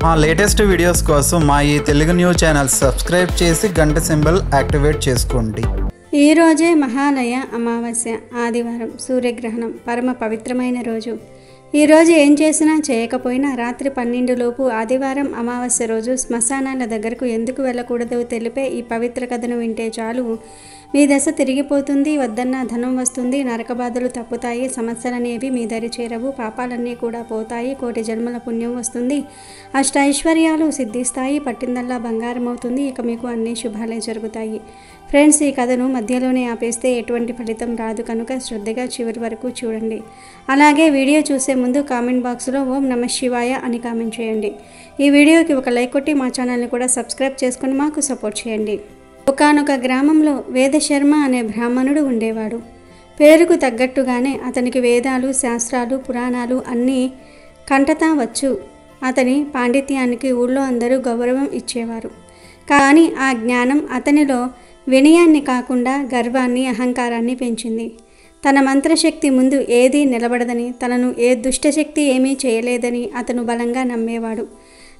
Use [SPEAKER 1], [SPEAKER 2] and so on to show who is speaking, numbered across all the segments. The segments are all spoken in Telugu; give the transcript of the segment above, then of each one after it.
[SPEAKER 1] మా లేటెస్ట్ వీడియోస్ కోసం మా ఈ తెలుగు న్యూస్ ఛానల్ సబ్స్క్రైబ్ చేసి గంట సింబల్ యాక్టివేట్ చేసుకోండి.
[SPEAKER 2] ఈ రోజే మహాలయ అమావాస్య, ఆదివారం, సూర్యగ్రహణం, పరమ పవిత్రమైన రోజు. ఈ రోజు ఏం చేసినా చేయకపోయినా రాత్రి 12 లోపు ఆదివారం అమావాస్య రోజు శ్మశానాల దగ్గరకు ఎందుకు వెళ్ళకూడదో తెలిపే ఈ పవిత్ర కథను వింటే చాలు మీ దశ తిరిగిపోతుంది, వద్దన్న ధనం వస్తుంది, నరకబాధలు తప్పుతాయి, సమస్యలనేవి మీ దరి చేరవు, పాపాలన్నీ కూడా పోతాయి, కోటి జన్మల పుణ్యం వస్తుంది, అష్టైశ్వర్యాలు సిద్ధిస్తాయి, పట్టిందల్లా బంగారం అవుతుంది, ఇక మీకు అన్ని శుభాలే జరుగుతాయి. ఫ్రెండ్స్, ఈ కథను మధ్యలోనే ఆపేస్తే ఎటువంటి ఫలితం రాదు కనుక శ్రద్ధగా చివరి వరకు చూడండి. అలాగే వీడియో చూసే ముందు కామెంట్ బాక్స్లో ఓం నమః శివాయ అని కామెంట్ చేయండి. ఈ వీడియోకి ఒక లైక్ కొట్టి మా ఛానల్ని కూడా సబ్స్క్రైబ్ చేసుకుని మాకు సపోర్ట్ చేయండి. ఒకానొక గ్రామంలో వేదశర్మ అనే బ్రాహ్మణుడు ఉండేవాడు. పేరుకు తగ్గట్టుగానే అతనికి వేదాలు, శాస్త్రాలు, పురాణాలు అన్నీ కంటతా వచ్చు. అతని పాండిత్యానికి ఊళ్ళో అందరూ గౌరవం ఇచ్చేవారు. కానీ ఆ జ్ఞానం అతనిలో వినయాన్ని కాకుండా గర్వాన్ని, అహంకారాన్ని పెంచింది. తన మంత్రశక్తి ముందు ఏదీ నిలబడదని, తనను ఏ దుష్టశక్తి ఏమీ చేయలేదని అతను బలంగా నమ్మేవాడు.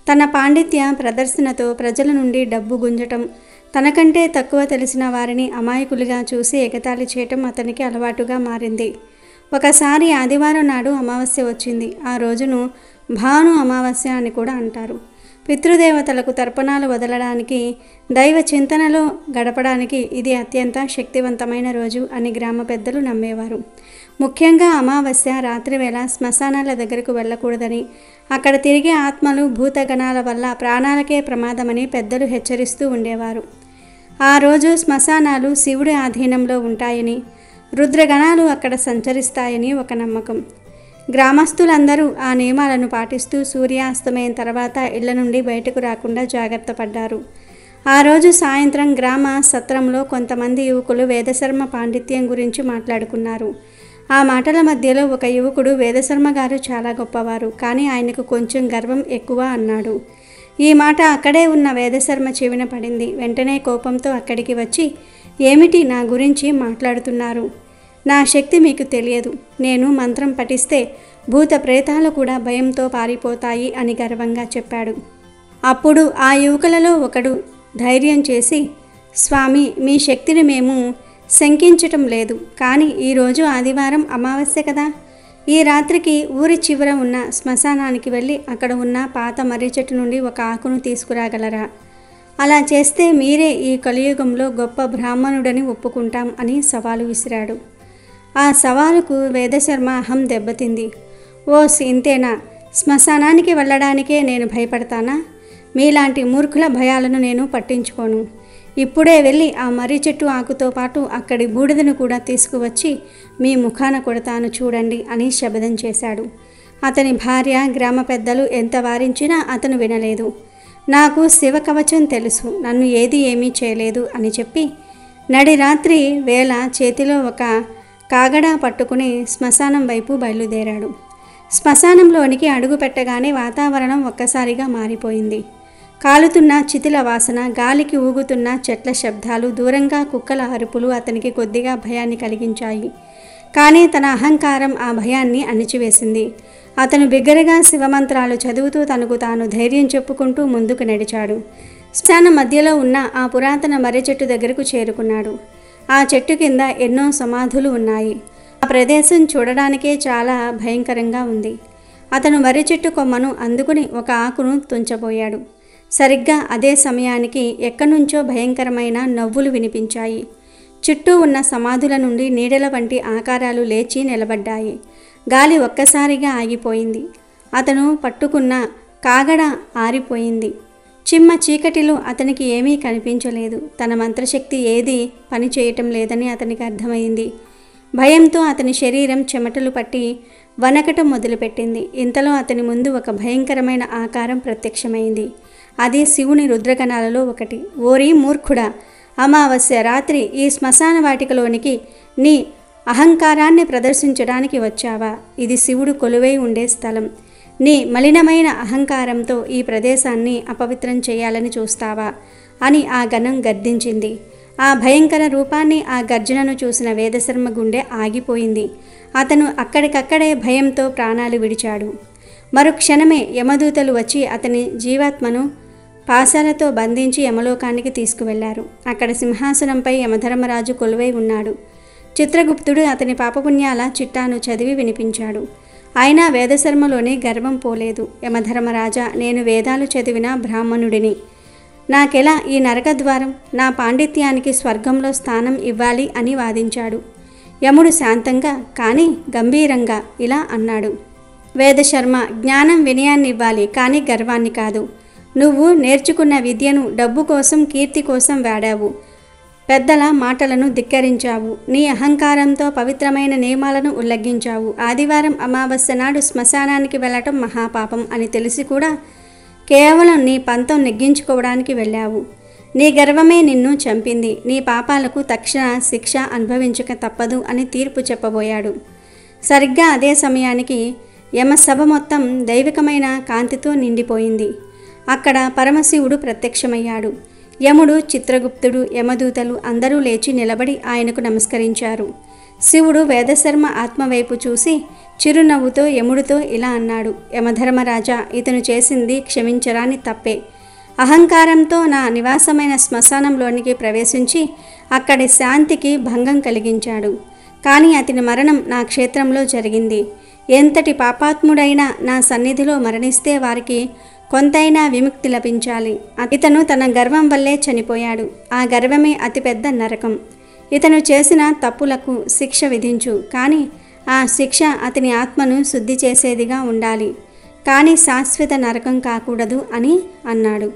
[SPEAKER 2] తన పాండిత్య ప్రదర్శనతో ప్రజల నుండి డబ్బు గుంజటం, తనకంటే తక్కువ తెలిసిన వారిని అమాయకులుగా చూసి ఎగతాళి చేయటం అతనికి అలవాటుగా మారింది. ఒకసారి ఆదివారం నాడు అమావాస్య వచ్చింది. ఆ రోజును భాను అమావాస్య అని కూడా అంటారు. పితృదేవతలకు తర్పణాలు వదలడానికి, దైవ చింతనలో గడపడానికి ఇది అత్యంత శక్తివంతమైన రోజు అని గ్రామ పెద్దలు నమ్మేవారు. ముఖ్యంగా అమావాస్య రాత్రి వేళ శ్మశానాల దగ్గరకు వెళ్ళకూడదని, అక్కడ తిరిగే ఆత్మలు భూతగణాల వల్ల ప్రాణాలకే ప్రమాదమని పెద్దలు హెచ్చరిస్తూ ఉండేవారు. ఆ రోజు శ్మశానాలు శివుడి ఆధీనంలో ఉంటాయని, రుద్రగణాలు అక్కడ సంచరిస్తాయని ఒక నమ్మకం. గ్రామస్తులందరూ ఆ నియమాలను పాటిస్తూ సూర్యాస్తమయం తర్వాత ఇళ్ల నుండి బయటకు రాకుండా జాగ్రత్త పడ్డారు. ఆ రోజు సాయంత్రం గ్రామ సత్రంలో కొంతమంది యువకులు వేదశర్మ పాండిత్యం గురించి మాట్లాడుకున్నారు. ఆ మాటల మధ్యలో ఒక యువకుడు వేదశర్మ గారు చాలా గొప్పవారు, కానీ ఆయనకు కొంచెం గర్వం ఎక్కువ అన్నాడు. ఈ మాట అక్కడే ఉన్న వేదశర్మ చెవిన పడింది. వెంటనే కోపంతో అక్కడికి వచ్చి, ఏమిటి నా గురించి మాట్లాడుతున్నారు? నా శక్తి మీకు తెలియదు. నేను మంత్రం పఠిస్తే భూత ప్రేతాలు కూడా భయంతో పారిపోతాయి అని గర్వంగా చెప్పాడు. అప్పుడు ఆ యువకులలో ఒకడు ధైర్యం చేసి, స్వామి, మీ శక్తిని మేము శంకించటం లేదు, కానీ ఈరోజు ఆదివారం అమావాస్య కదా, ఈ రాత్రికి ఊరి చివర ఉన్న శ్మశానానికి వెళ్ళి అక్కడ ఉన్న పాత మర్రి చెట్టు నుండి ఒక ఆకును తీసుకురాగలరా? అలా చేస్తే మీరే ఈ కలియుగంలో గొప్ప బ్రాహ్మణుడని ఒప్పుకుంటాం అని సవాలు విసిరాడు. ఆ సవాలుకు వేదశర్మ అహం దెబ్బతింది. ఓ ఇంతేనా? శ్మశానానికి వెళ్ళడానికే నేను భయపడతానా? మీలాంటి మూర్ఖుల భయాలను నేను పట్టించుకోను. ఇప్పుడే వెళ్ళి ఆ మర్రి చెట్టు ఆకుతో పాటు అక్కడి బూడిదను కూడా తీసుకువచ్చి మీ ముఖాన కొడతాను చూడండి అని శపథం చేశాడు. అతని భార్య, గ్రామ పెద్దలు ఎంత వారించినా అతను వినలేదు. నాకు శివకవచం తెలుసు, నన్ను ఏమీ చేయలేదు అని చెప్పి నడి రాత్రి వేళ చేతిలో ఒక కాగడా పట్టుకుని శ్మశానం వైపు బయలుదేరాడు. శ్మశానంలోనికి అడుగు పెట్టగానే వాతావరణం ఒక్కసారిగా మారిపోయింది. కాలుతున్న చితిల వాసన, గాలికి ఊగుతున్న చెట్ల శబ్దాలు, దూరంగా కుక్కల అరుపులు అతనికి కొద్దిగా భయాన్ని కలిగించాయి. కానీ తన అహంకారం ఆ భయాన్ని అణిచివేసింది. అతను బిగ్గరగా శివమంత్రాలు చదువుతూ తనకు తాను ధైర్యం చెప్పుకుంటూ ముందుకు నడిచాడు. శ్మశానం మధ్యలో ఉన్న ఆ పురాతన మర్రి చెట్టు దగ్గరకు చేరుకున్నాడు. ఆ చెట్టు కింద ఎన్నో సమాధులు ఉన్నాయి. ఆ ప్రదేశం చూడడానికే చాలా భయంకరంగా ఉంది. అతను మర్రి చెట్టు కొమ్మను అందుకుని ఒక ఆకును తుంచబోయాడు. సరిగ్గా అదే సమయానికి ఎక్కడి నుంచో భయంకరమైన నవ్వులు వినిపించాయి. చుట్టూ ఉన్న సమాధుల నుండి నీడల వంటి ఆకారాలు లేచి నిలబడ్డాయి. గాలి ఒక్కసారిగా ఆగిపోయింది. అతను పట్టుకున్న కాగడ ఆరిపోయింది. చిమ్మ చీకటిలో అతనికి ఏమీ కనిపించలేదు. తన మంత్రశక్తి ఏదీ పనిచేయటం లేదని అతనికి అర్థమైంది. భయంతో అతని శరీరం చెమటలు పట్టి వణకటం మొదలుపెట్టింది. ఇంతలో అతని ముందు ఒక భయంకరమైన ఆకారం ప్రత్యక్షమైంది. అది శివుని రుద్రగణాలలో ఒకటి. ఓరి మూర్ఖుడా, అమావాస్య రాత్రి ఈ శ్మశాన వాటికలోనికి నీ అహంకారాన్ని ప్రదర్శించడానికి వచ్చావా? ఇది శివుడు కొలువై ఉండే స్థలం. నీ మలినమైన అహంకారంతో ఈ ప్రదేశాన్ని అపవిత్రం చేయాలని చూస్తావా అని ఆ గణం గర్జించింది. ఆ భయంకర రూపాన్ని, ఆ గర్జనను చూసిన వేదశర్మ గుండె ఆగిపోయింది. అతను అక్కడికక్కడే భయంతో ప్రాణాలు విడిచాడు. మరుక్షణమే యమదూతలు వచ్చి అతని జీవాత్మను పాశాలతో బంధించి యమలోకానికి తీసుకువెళ్లారు. అక్కడ సింహాసనంపై యమధర్మరాజు కొలువై ఉన్నాడు. చిత్రగుప్తుడు అతని పాపపుణ్యాల చిట్టాను చదివి వినిపించాడు. అయినా వేదశర్మలోని గర్వం పోలేదు. యమధర్మరాజా, నేను వేదాలు చదివిన బ్రాహ్మణుడిని. నాకెలా ఈ నరకద్వారం, నా పాండిత్యానికి స్వర్గంలో స్థానం ఇవ్వాలి అని వాదించాడు. యముడు శాంతంగా కానీ గంభీరంగా ఇలా అన్నాడు. వేదశర్మ, జ్ఞానం వినయాన్ని ఇవ్వాలి కానీ గర్వాన్ని కాదు. నువ్వు నేర్చుకున్న విద్యను డబ్బు కోసం, కీర్తి కోసం వాడావు. పెద్దల మాటలను ధిక్కరించావు. నీ అహంకారంతో పవిత్రమైన నియమాలను ఉల్లంఘించావు. ఆదివారం అమావాస్య నాడు శ్మశానానికి వెళ్ళటం మహాపాపం అని తెలిసి కూడా కేవలం నీ పంతం నెగ్గించుకోవడానికి వెళ్ళావు. నీ గర్వమే నిన్ను చంపింది. నీ పాపాలకు తక్షణ శిక్ష అనుభవించక తప్పదు అని తీర్పు చెప్పబోయాడు. సరిగ్గా అదే సమయానికి యమసభ మొత్తం దైవికమైన కాంతితో నిండిపోయింది. అక్కడ పరమశివుడు ప్రత్యక్షమయ్యాడు. యముడు, చిత్రగుప్తుడు, యమదూతలు అందరూ లేచి నిలబడి ఆయనకు నమస్కరించారు. శివుడు వేదశర్మ ఆత్మవైపు చూసి చిరునవ్వుతో యముడితో ఇలా అన్నాడు. యమధర్మరాజా, ఇతను చేసింది క్షమించరాని తప్పే. అహంకారంతో నా నివాసమైన శ్మశానంలోనికి ప్రవేశించి అక్కడి శాంతికి భంగం కలిగించాడు. కానీ అతని మరణం నా క్షేత్రంలో జరిగింది. ఎంతటి పాపాత్ముడైనా నా సన్నిధిలో మరణిస్తే వారికి కొంతైనా విముక్తి లభించాలి. ఇతను తన గర్వం వల్లే చనిపోయాడు. ఆ గర్వమే అతిపెద్ద నరకం. ఇతను చేసిన తప్పులకు శిక్ష విధించు, కానీ ఆ శిక్ష అతని ఆత్మను శుద్ధి చేసేదిగా ఉండాలి, కానీ శాశ్వత నరకం కాకూడదు అని అన్నాడు.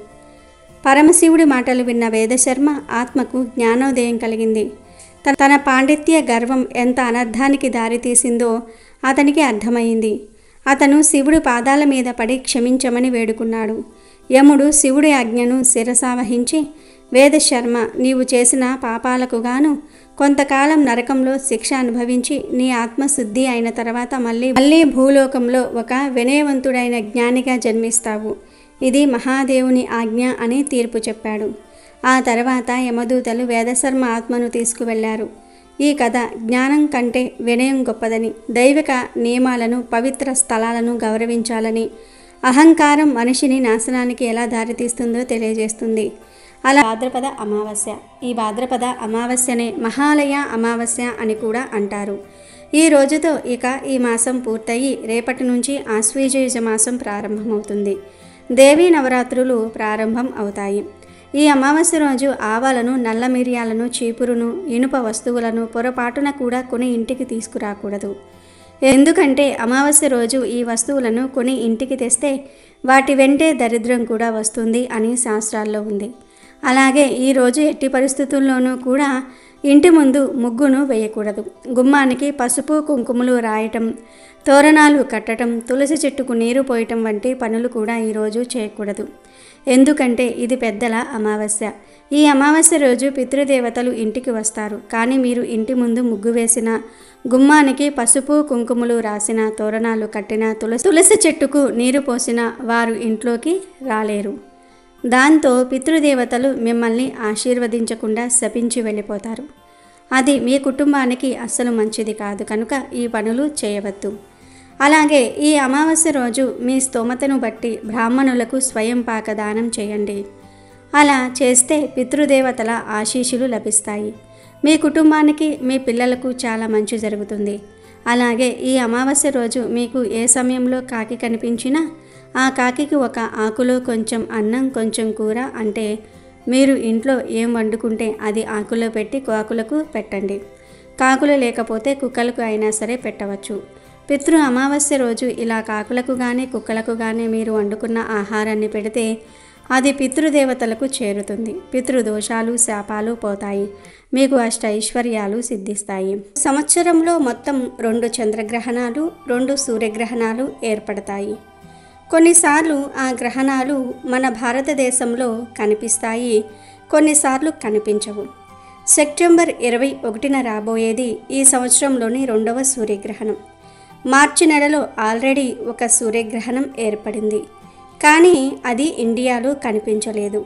[SPEAKER 2] పరమశివుడి మాటలు విన్న వేదశర్మ ఆత్మకు జ్ఞానోదయం కలిగింది. తన పాండిత్య గర్వం ఎంత అనర్థానికి దారితీసిందో అతనికి అర్థమైంది. అతను శివుడి పాదాల మీద పడి క్షమించమని వేడుకున్నాడు. యముడు శివుడి ఆజ్ఞను శిరసావహించి, వేదశర్మ, నీవు చేసిన పాపాలకు గాను కొంతకాలం నరకంలో శిక్ష అనుభవించి నీ ఆత్మశుద్ధి అయిన తర్వాత మళ్ళీ భూలోకంలో ఒక వినయవంతుడైన జ్ఞానిగా జన్మిస్తావు. ఇది మహాదేవుని ఆజ్ఞ అని తీర్పు చెప్పాడు. ఆ తర్వాత యమదూతలు వేదశర్మ ఆత్మను తీసుకువెళ్లారు. ఈ కథ జ్ఞానం కంటే వినయం గొప్పదని, దైవిక నియమాలను, పవిత్ర స్థలాలను గౌరవించాలని, అహంకారం మనిషిని నాశనానికి ఎలా దారితీస్తుందో తెలియజేస్తుంది. అలా భాద్రపద అమావాస్య. ఈ భాద్రపద అమావాస్యనే మహాలయ అమావాస్య అని కూడా అంటారు. ఈ రోజుతో ఇక ఈ మాసం పూర్తయి రేపటి నుంచి ఆశ్వయుజ మాసం ప్రారంభమవుతుంది. దేవీ నవరాత్రులు ప్రారంభం అవుతాయి. ఈ అమావాస్య రోజు ఆవాలను, నల్ల మిరియాలను, చీపురును, ఇనుప వస్తువులను పొరపాటున కూడా కొని ఇంటికి తీసుకురాకూడదు. ఎందుకంటే అమావాస్య రోజు ఈ వస్తువులను కొని ఇంటికి తెస్తే వాటి వెంటే దరిద్రం కూడా వస్తుంది అని శాస్త్రాల్లో ఉంది. అలాగే ఈరోజు ఎట్టి పరిస్థితుల్లోనూ కూడా ఇంటి ముందు ముగ్గును వేయకూడదు. గుమ్మానికి పసుపు కుంకుమలు రాయటం, తోరణాలు కట్టడం, తులసి చెట్టుకు నీరు పోయటం వంటి పనులు కూడా ఈరోజు చేయకూడదు. ఎందుకంటే ఇది పెద్దల అమావాస్య. ఈ అమావాస్య రోజు పితృదేవతలు ఇంటికి వస్తారు. కానీ మీరు ఇంటి ముందు ముగ్గు వేసిన, గుమ్మానికి పసుపు కుంకుమలు రాసిన, తోరణాలు కట్టిన, తులసి చెట్టుకు నీరు పోసిన వారు ఇంట్లోకి రాలేరు. దాంతో పితృదేవతలు మిమ్మల్ని ఆశీర్వదించకుండా శపించి వెళ్ళిపోతారు. అది మీ కుటుంబానికి అస్సలు మంచిది కాదు. కనుక ఈ పనులు చేయవద్దు. అలాగే ఈ అమావాస్య రోజు మీ స్తోమతను బట్టి బ్రాహ్మణులకు స్వయం పాకదానం చేయండి. అలా చేస్తే పితృదేవతల ఆశీస్సులు లభిస్తాయి. మీ కుటుంబానికి, మీ పిల్లలకు చాలా మంచి జరుగుతుంది. అలాగే ఈ అమావాస్య రోజు మీకు ఏ సమయంలో కాకి కనిపించినా ఆ కాకికి ఒక ఆకులో కొంచెం అన్నం, కొంచెం కూర, అంటే మీరు ఇంట్లో ఏం వండుకుంటే అది ఆకులో పెట్టి కాకులకు పెట్టండి. కాకులు లేకపోతే కుక్కలకు అయినా సరే పెట్టవచ్చు. పితృ అమావాస్య రోజు ఇలా కాకులకు కానీ కుక్కలకు కానీ మీరు వండుకున్న ఆహారాన్ని పెడితే అది పితృదేవతలకు చేరుతుంది. పితృదోషాలు, శాపాలు పోతాయి. మీకు అష్టైశ్వర్యాలు సిద్ధిస్తాయి. సంవత్సరంలో మొత్తం 2 చంద్రగ్రహణాలు, 2 సూర్యగ్రహణాలు ఏర్పడతాయి. కొన్నిసార్లు ఆ గ్రహణాలు మన భారతదేశంలో కనిపిస్తాయి, కొన్నిసార్లు కనిపించవు. సెప్టెంబర్ 21న రాబోయేది ఈ సంవత్సరంలోని 2వ సూర్యగ్రహణం. మార్చి నెలలో ఆల్రెడీ ఒక సూర్యగ్రహణం ఏర్పడింది, కానీ అది ఇండియాలో కనిపించలేదు.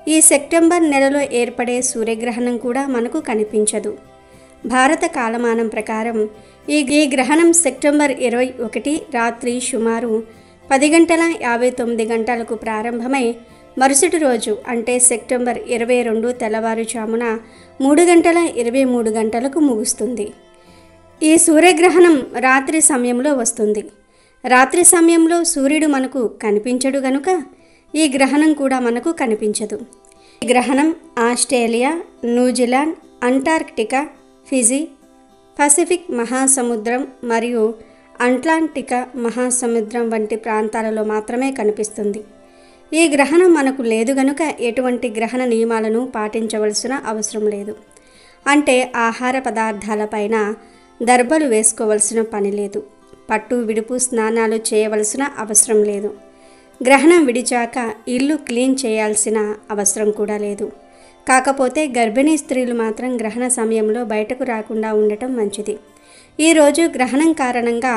[SPEAKER 2] ఈ సెప్టెంబర్ నెలలో ఏర్పడే సూర్యగ్రహణం కూడా మనకు కనిపించదు. భారత కాలమానం ప్రకారం ఈ గ్రహణం సెప్టెంబర్ 21 రాత్రి సుమారు 10:59 ప్రారంభమై మరుసటి రోజు అంటే సెప్టెంబర్ 22 తెల్లవారుజామున 3:23 ముగుస్తుంది. ఈ సూర్యగ్రహణం రాత్రి సమయంలో వస్తుంది. రాత్రి సమయంలో సూర్యుడు మనకు కనిపించడు గనుక ఈ గ్రహణం కూడా మనకు కనిపించదు. ఈ గ్రహణం Australia, New Zealand, Antarctica, Fiji, Pacific మహాసముద్రం మరియు అట్లాంటికా మహాసముద్రం వంటి ప్రాంతాలలో మాత్రమే కనిపిస్తుంది. ఈ గ్రహణం మనకు లేదు గనుక ఎటువంటి గ్రహణ నియమాలను పాటించవలసిన అవసరం లేదు. అంటే ఆహార పదార్థాలపైన దర్బలు వేసుకోవలసిన పని లేదు. పట్టు విడుపు స్నానాలు చేయవలసిన అవసరం లేదు. గ్రహణం విడిచాక ఇల్లు క్లీన్ చేయాల్సిన అవసరం కూడా లేదు. కాకపోతే గర్భిణీ స్త్రీలు మాత్రం గ్రహణ సమయంలో బయటకు రాకుండా ఉండటం మంచిది. ఈరోజు గ్రహణం కారణంగా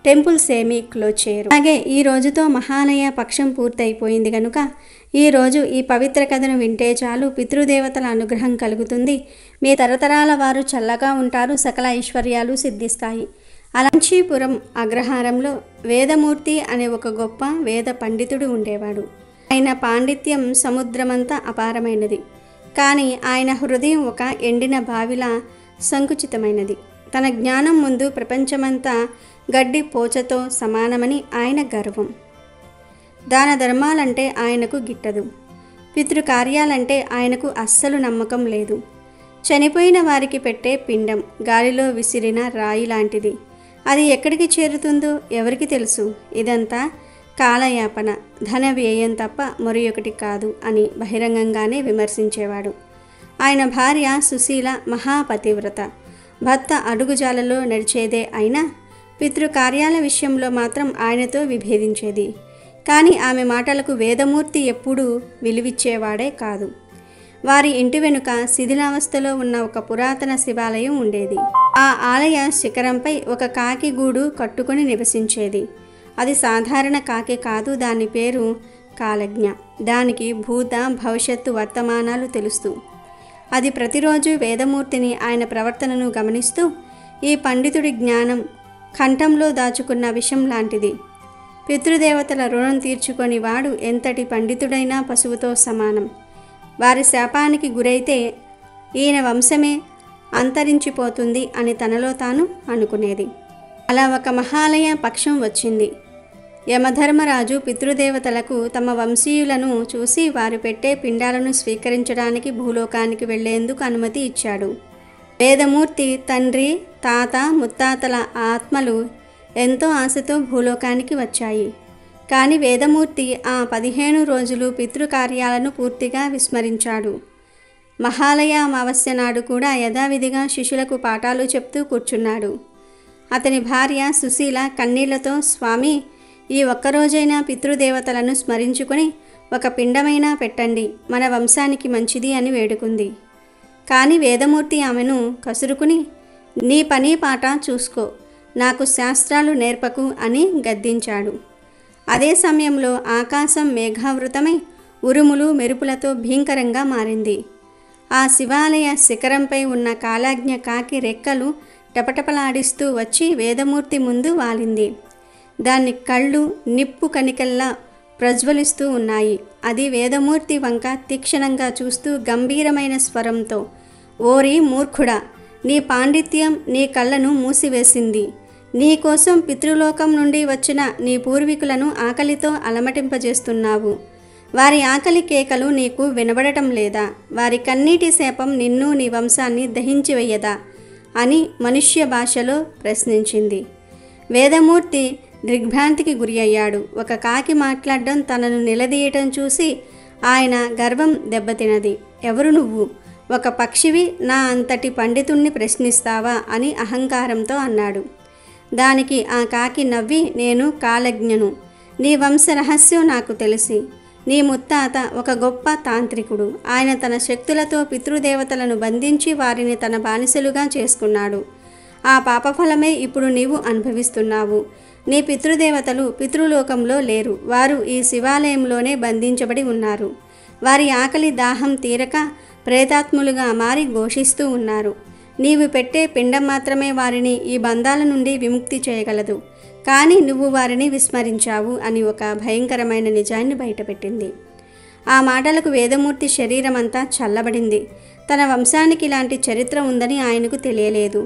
[SPEAKER 2] టెంపుల్స్ ఏమీ క్లోజ్ చేయరు. అలాగే ఈ రోజుతో మహాలయ పక్షం పూర్తయిపోయింది కనుక ఈరోజు ఈ పవిత్ర కథను వింటే చాలు పితృదేవతల అనుగ్రహం కలుగుతుంది. మీ తరతరాల వారు చల్లగా ఉంటారు, సకల ఐశ్వర్యాలు సిద్ధిస్తాయి. అలంచీపురం అగ్రహారంలో వేదమూర్తి అనే ఒక గొప్ప వేద పండితుడు ఉండేవాడు. ఆయన పాండిత్యం సముద్రమంతా అపారమైనది. కానీ ఆయన హృదయం ఒక ఎండిన బావిలా సంకుచితమైనది. తన జ్ఞానం ముందు ప్రపంచమంతా గడ్డి పోచతో సమానమని ఆయన గర్వం. దాన ధర్మాలంటే ఆయనకు గిట్టదు. పితృకార్యాలంటే ఆయనకు అస్సలు నమ్మకం లేదు. చనిపోయిన వారికి పెట్టే పిండం గాలిలో విసిరిన రాయి లాంటిది. అది ఎక్కడికి చేరుతుందో ఎవరికి తెలుసు. ఇదంతా కాలయాపన, ధన వ్యయం తప్ప మరి ఒకటి కాదు అని బహిరంగంగానే విమర్శించేవాడు. ఆయన భార్య సుశీల మహాపతివ్రత. భర్త అడుగుజాలలో నడిచేదే అయినా పితృకార్యాల విషయంలో మాత్రం ఆయనతో విభేదించేది. కానీ ఆమె మాటలకు వేదమూర్తి ఎప్పుడూ విలువిచ్చేవాడే కాదు. వారి ఇంటి వెనుక శిథిలావస్థలో ఉన్న ఒక పురాతన శివాలయం ఉండేది. ఆ ఆలయ శిఖరంపై ఒక కాకి గూడు కట్టుకొని నివసించేది. అది సాధారణ కాకి కాదు. దాని పేరు కాలజ్ఞ. దానికి భూత భవిష్యత్తు వర్తమానాలు తెలుస్తూ అది ప్రతిరోజు వేదమూర్తిని, ఆయన ప్రవర్తనను గమనిస్తూ ఈ పండితుడి జ్ఞానం కంఠంలో దాచుకున్న విషం లాంటిది. పితృదేవతల రుణం తీర్చుకొని వాడు ఎంతటి పండితుడైనా పశువుతో సమానం. వారి శాపానికి గురైతే ఈయన వంశమే అంతరించిపోతుంది అని తనలో తాను అనుకునేది. అలా ఒక మహాలయ పక్షం వచ్చింది. యమధర్మరాజు పితృదేవతలకు తమ వంశీయులను చూసి వారు పెట్టే పిండాలను స్వీకరించడానికి భూలోకానికి వెళ్లేందుకు అనుమతి ఇచ్చాడు. వేదమూర్తి తండ్రి, తాత, ముత్తాతల ఆత్మలు ఎంతో ఆశతో భూలోకానికి వచ్చాయి. కానీ వేదమూర్తి ఆ 15 రోజులు పితృకార్యాలను పూర్తిగా విస్మరించాడు. మహాలయ అమావాస్య నాడు కూడా యథావిధిగా శిష్యులకు పాఠాలు చెప్తూ కూర్చున్నాడు. అతని భార్య సుశీల కన్నీళ్లతో, స్వామి, ఈ ఒక్కరోజైనా పితృదేవతలను స్మరించుకొని ఒక పిండమైనా పెట్టండి, మన వంశానికి మంచిది అని వేడుకుంది. కానీ వేదమూర్తి ఆమెను కసురుకుని, నీ పని పాట చూసుకో, నాకు శాస్త్రాలు నేర్పకు అని గద్దించాడు. అదే సమయంలో ఆకాశం మేఘావృతమై ఉరుములు మెరుపులతో భీంకరంగా మారింది. ఆ శివాలయ శిఖరంపై ఉన్న కాలాజ్ఞ కాకి రెక్కలు టపటపలాడిస్తూ వచ్చి వేదమూర్తి ముందు వాలింది. దాని కళ్ళు నిప్పు కణికల్లా ప్రజ్వలిస్తూ ఉన్నాయి. అది వేదమూర్తి వంక తీక్షణంగా చూస్తూ గంభీరమైన స్వరంతో, ఓరి మూర్ఖుడా, నీ పాండిత్యం నీ కళ్ళను మూసివేసింది. నీ కోసం పితృలోకం నుండి వచ్చిన నీ పూర్వీకులను ఆకలితో అలమటింపజేస్తున్నావు. వారి ఆకలి కేకలు నీకు వినబడటం లేదా? వారి కన్నీటి శాపం నిన్ను, నీ వంశాన్ని దహించివేయదా అని మనుష్య భాషలో ప్రశ్నించింది. వేదమూర్తి దిగ్భ్రాంతికి గురి అయ్యాడు. ఒక కాకి మాట్లాడడం, తనను నిలదీయటం చూసి ఆయన గర్వం దెబ్బతినది. ఎవరు నువ్వు? ఒక పక్షివి నా అంతటి పండితుణ్ణి ప్రశ్నిస్తావా అని అహంకారంతో అన్నాడు. దానికి ఆ కాకి నవ్వి, నేను కాలజ్ఞను. నీ వంశ రహస్యం నాకు తెలిసి. నీ ముత్తాత ఒక గొప్ప తాంత్రికుడు. ఆయన తన శక్తులతో పితృదేవతలను బంధించి వారిని తన బానిసలుగా చేసుకున్నాడు. ఆ పాపఫలమే ఇప్పుడు నీవు అనుభవిస్తున్నావు. నీ పితృదేవతలు పితృలోకంలో లేరు. వారు ఈ శివాలయంలోనే బంధించబడి ఉన్నారు. వారి ఆకలి దాహం తీరక ప్రేతాత్ములుగా మారి ఘోషిస్తూ ఉన్నారు. నీవు పెట్టే పిండం మాత్రమే వారిని ఈ బంధాల నుండి విముక్తి చేయగలదు. కానీ నువ్వు వారిని విస్మరించావు అని ఒక భయంకరమైన నిజాన్ని బయటపెట్టింది. ఆ మాటలకు వేదమూర్తి శరీరమంతా చల్లబడింది. తన వంశానికి ఇలాంటి చరిత్ర ఉందని ఆయనకు తెలియలేదు.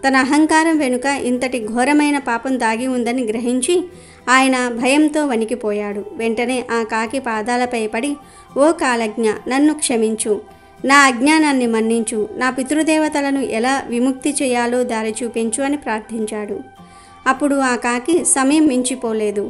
[SPEAKER 2] తన అహంకారం వెనుక ఇంతటి ఘోరమైన పాపం దాగి ఉందని గ్రహించి ఆయన భయంతో వణికిపోయాడు. వెంటనే ఆ కాకి పాదాలపై పడి, ఓ కాలజ్ఞ, నన్ను క్షమించు, నా అజ్ఞానాన్ని మన్నించు, నా పితృదేవతలను ఎలా విముక్తి చేయాలో దారి చూపించు అని ప్రార్థించాడు. అప్పుడు ఆ కాకి సమయం మించిపోలేదు.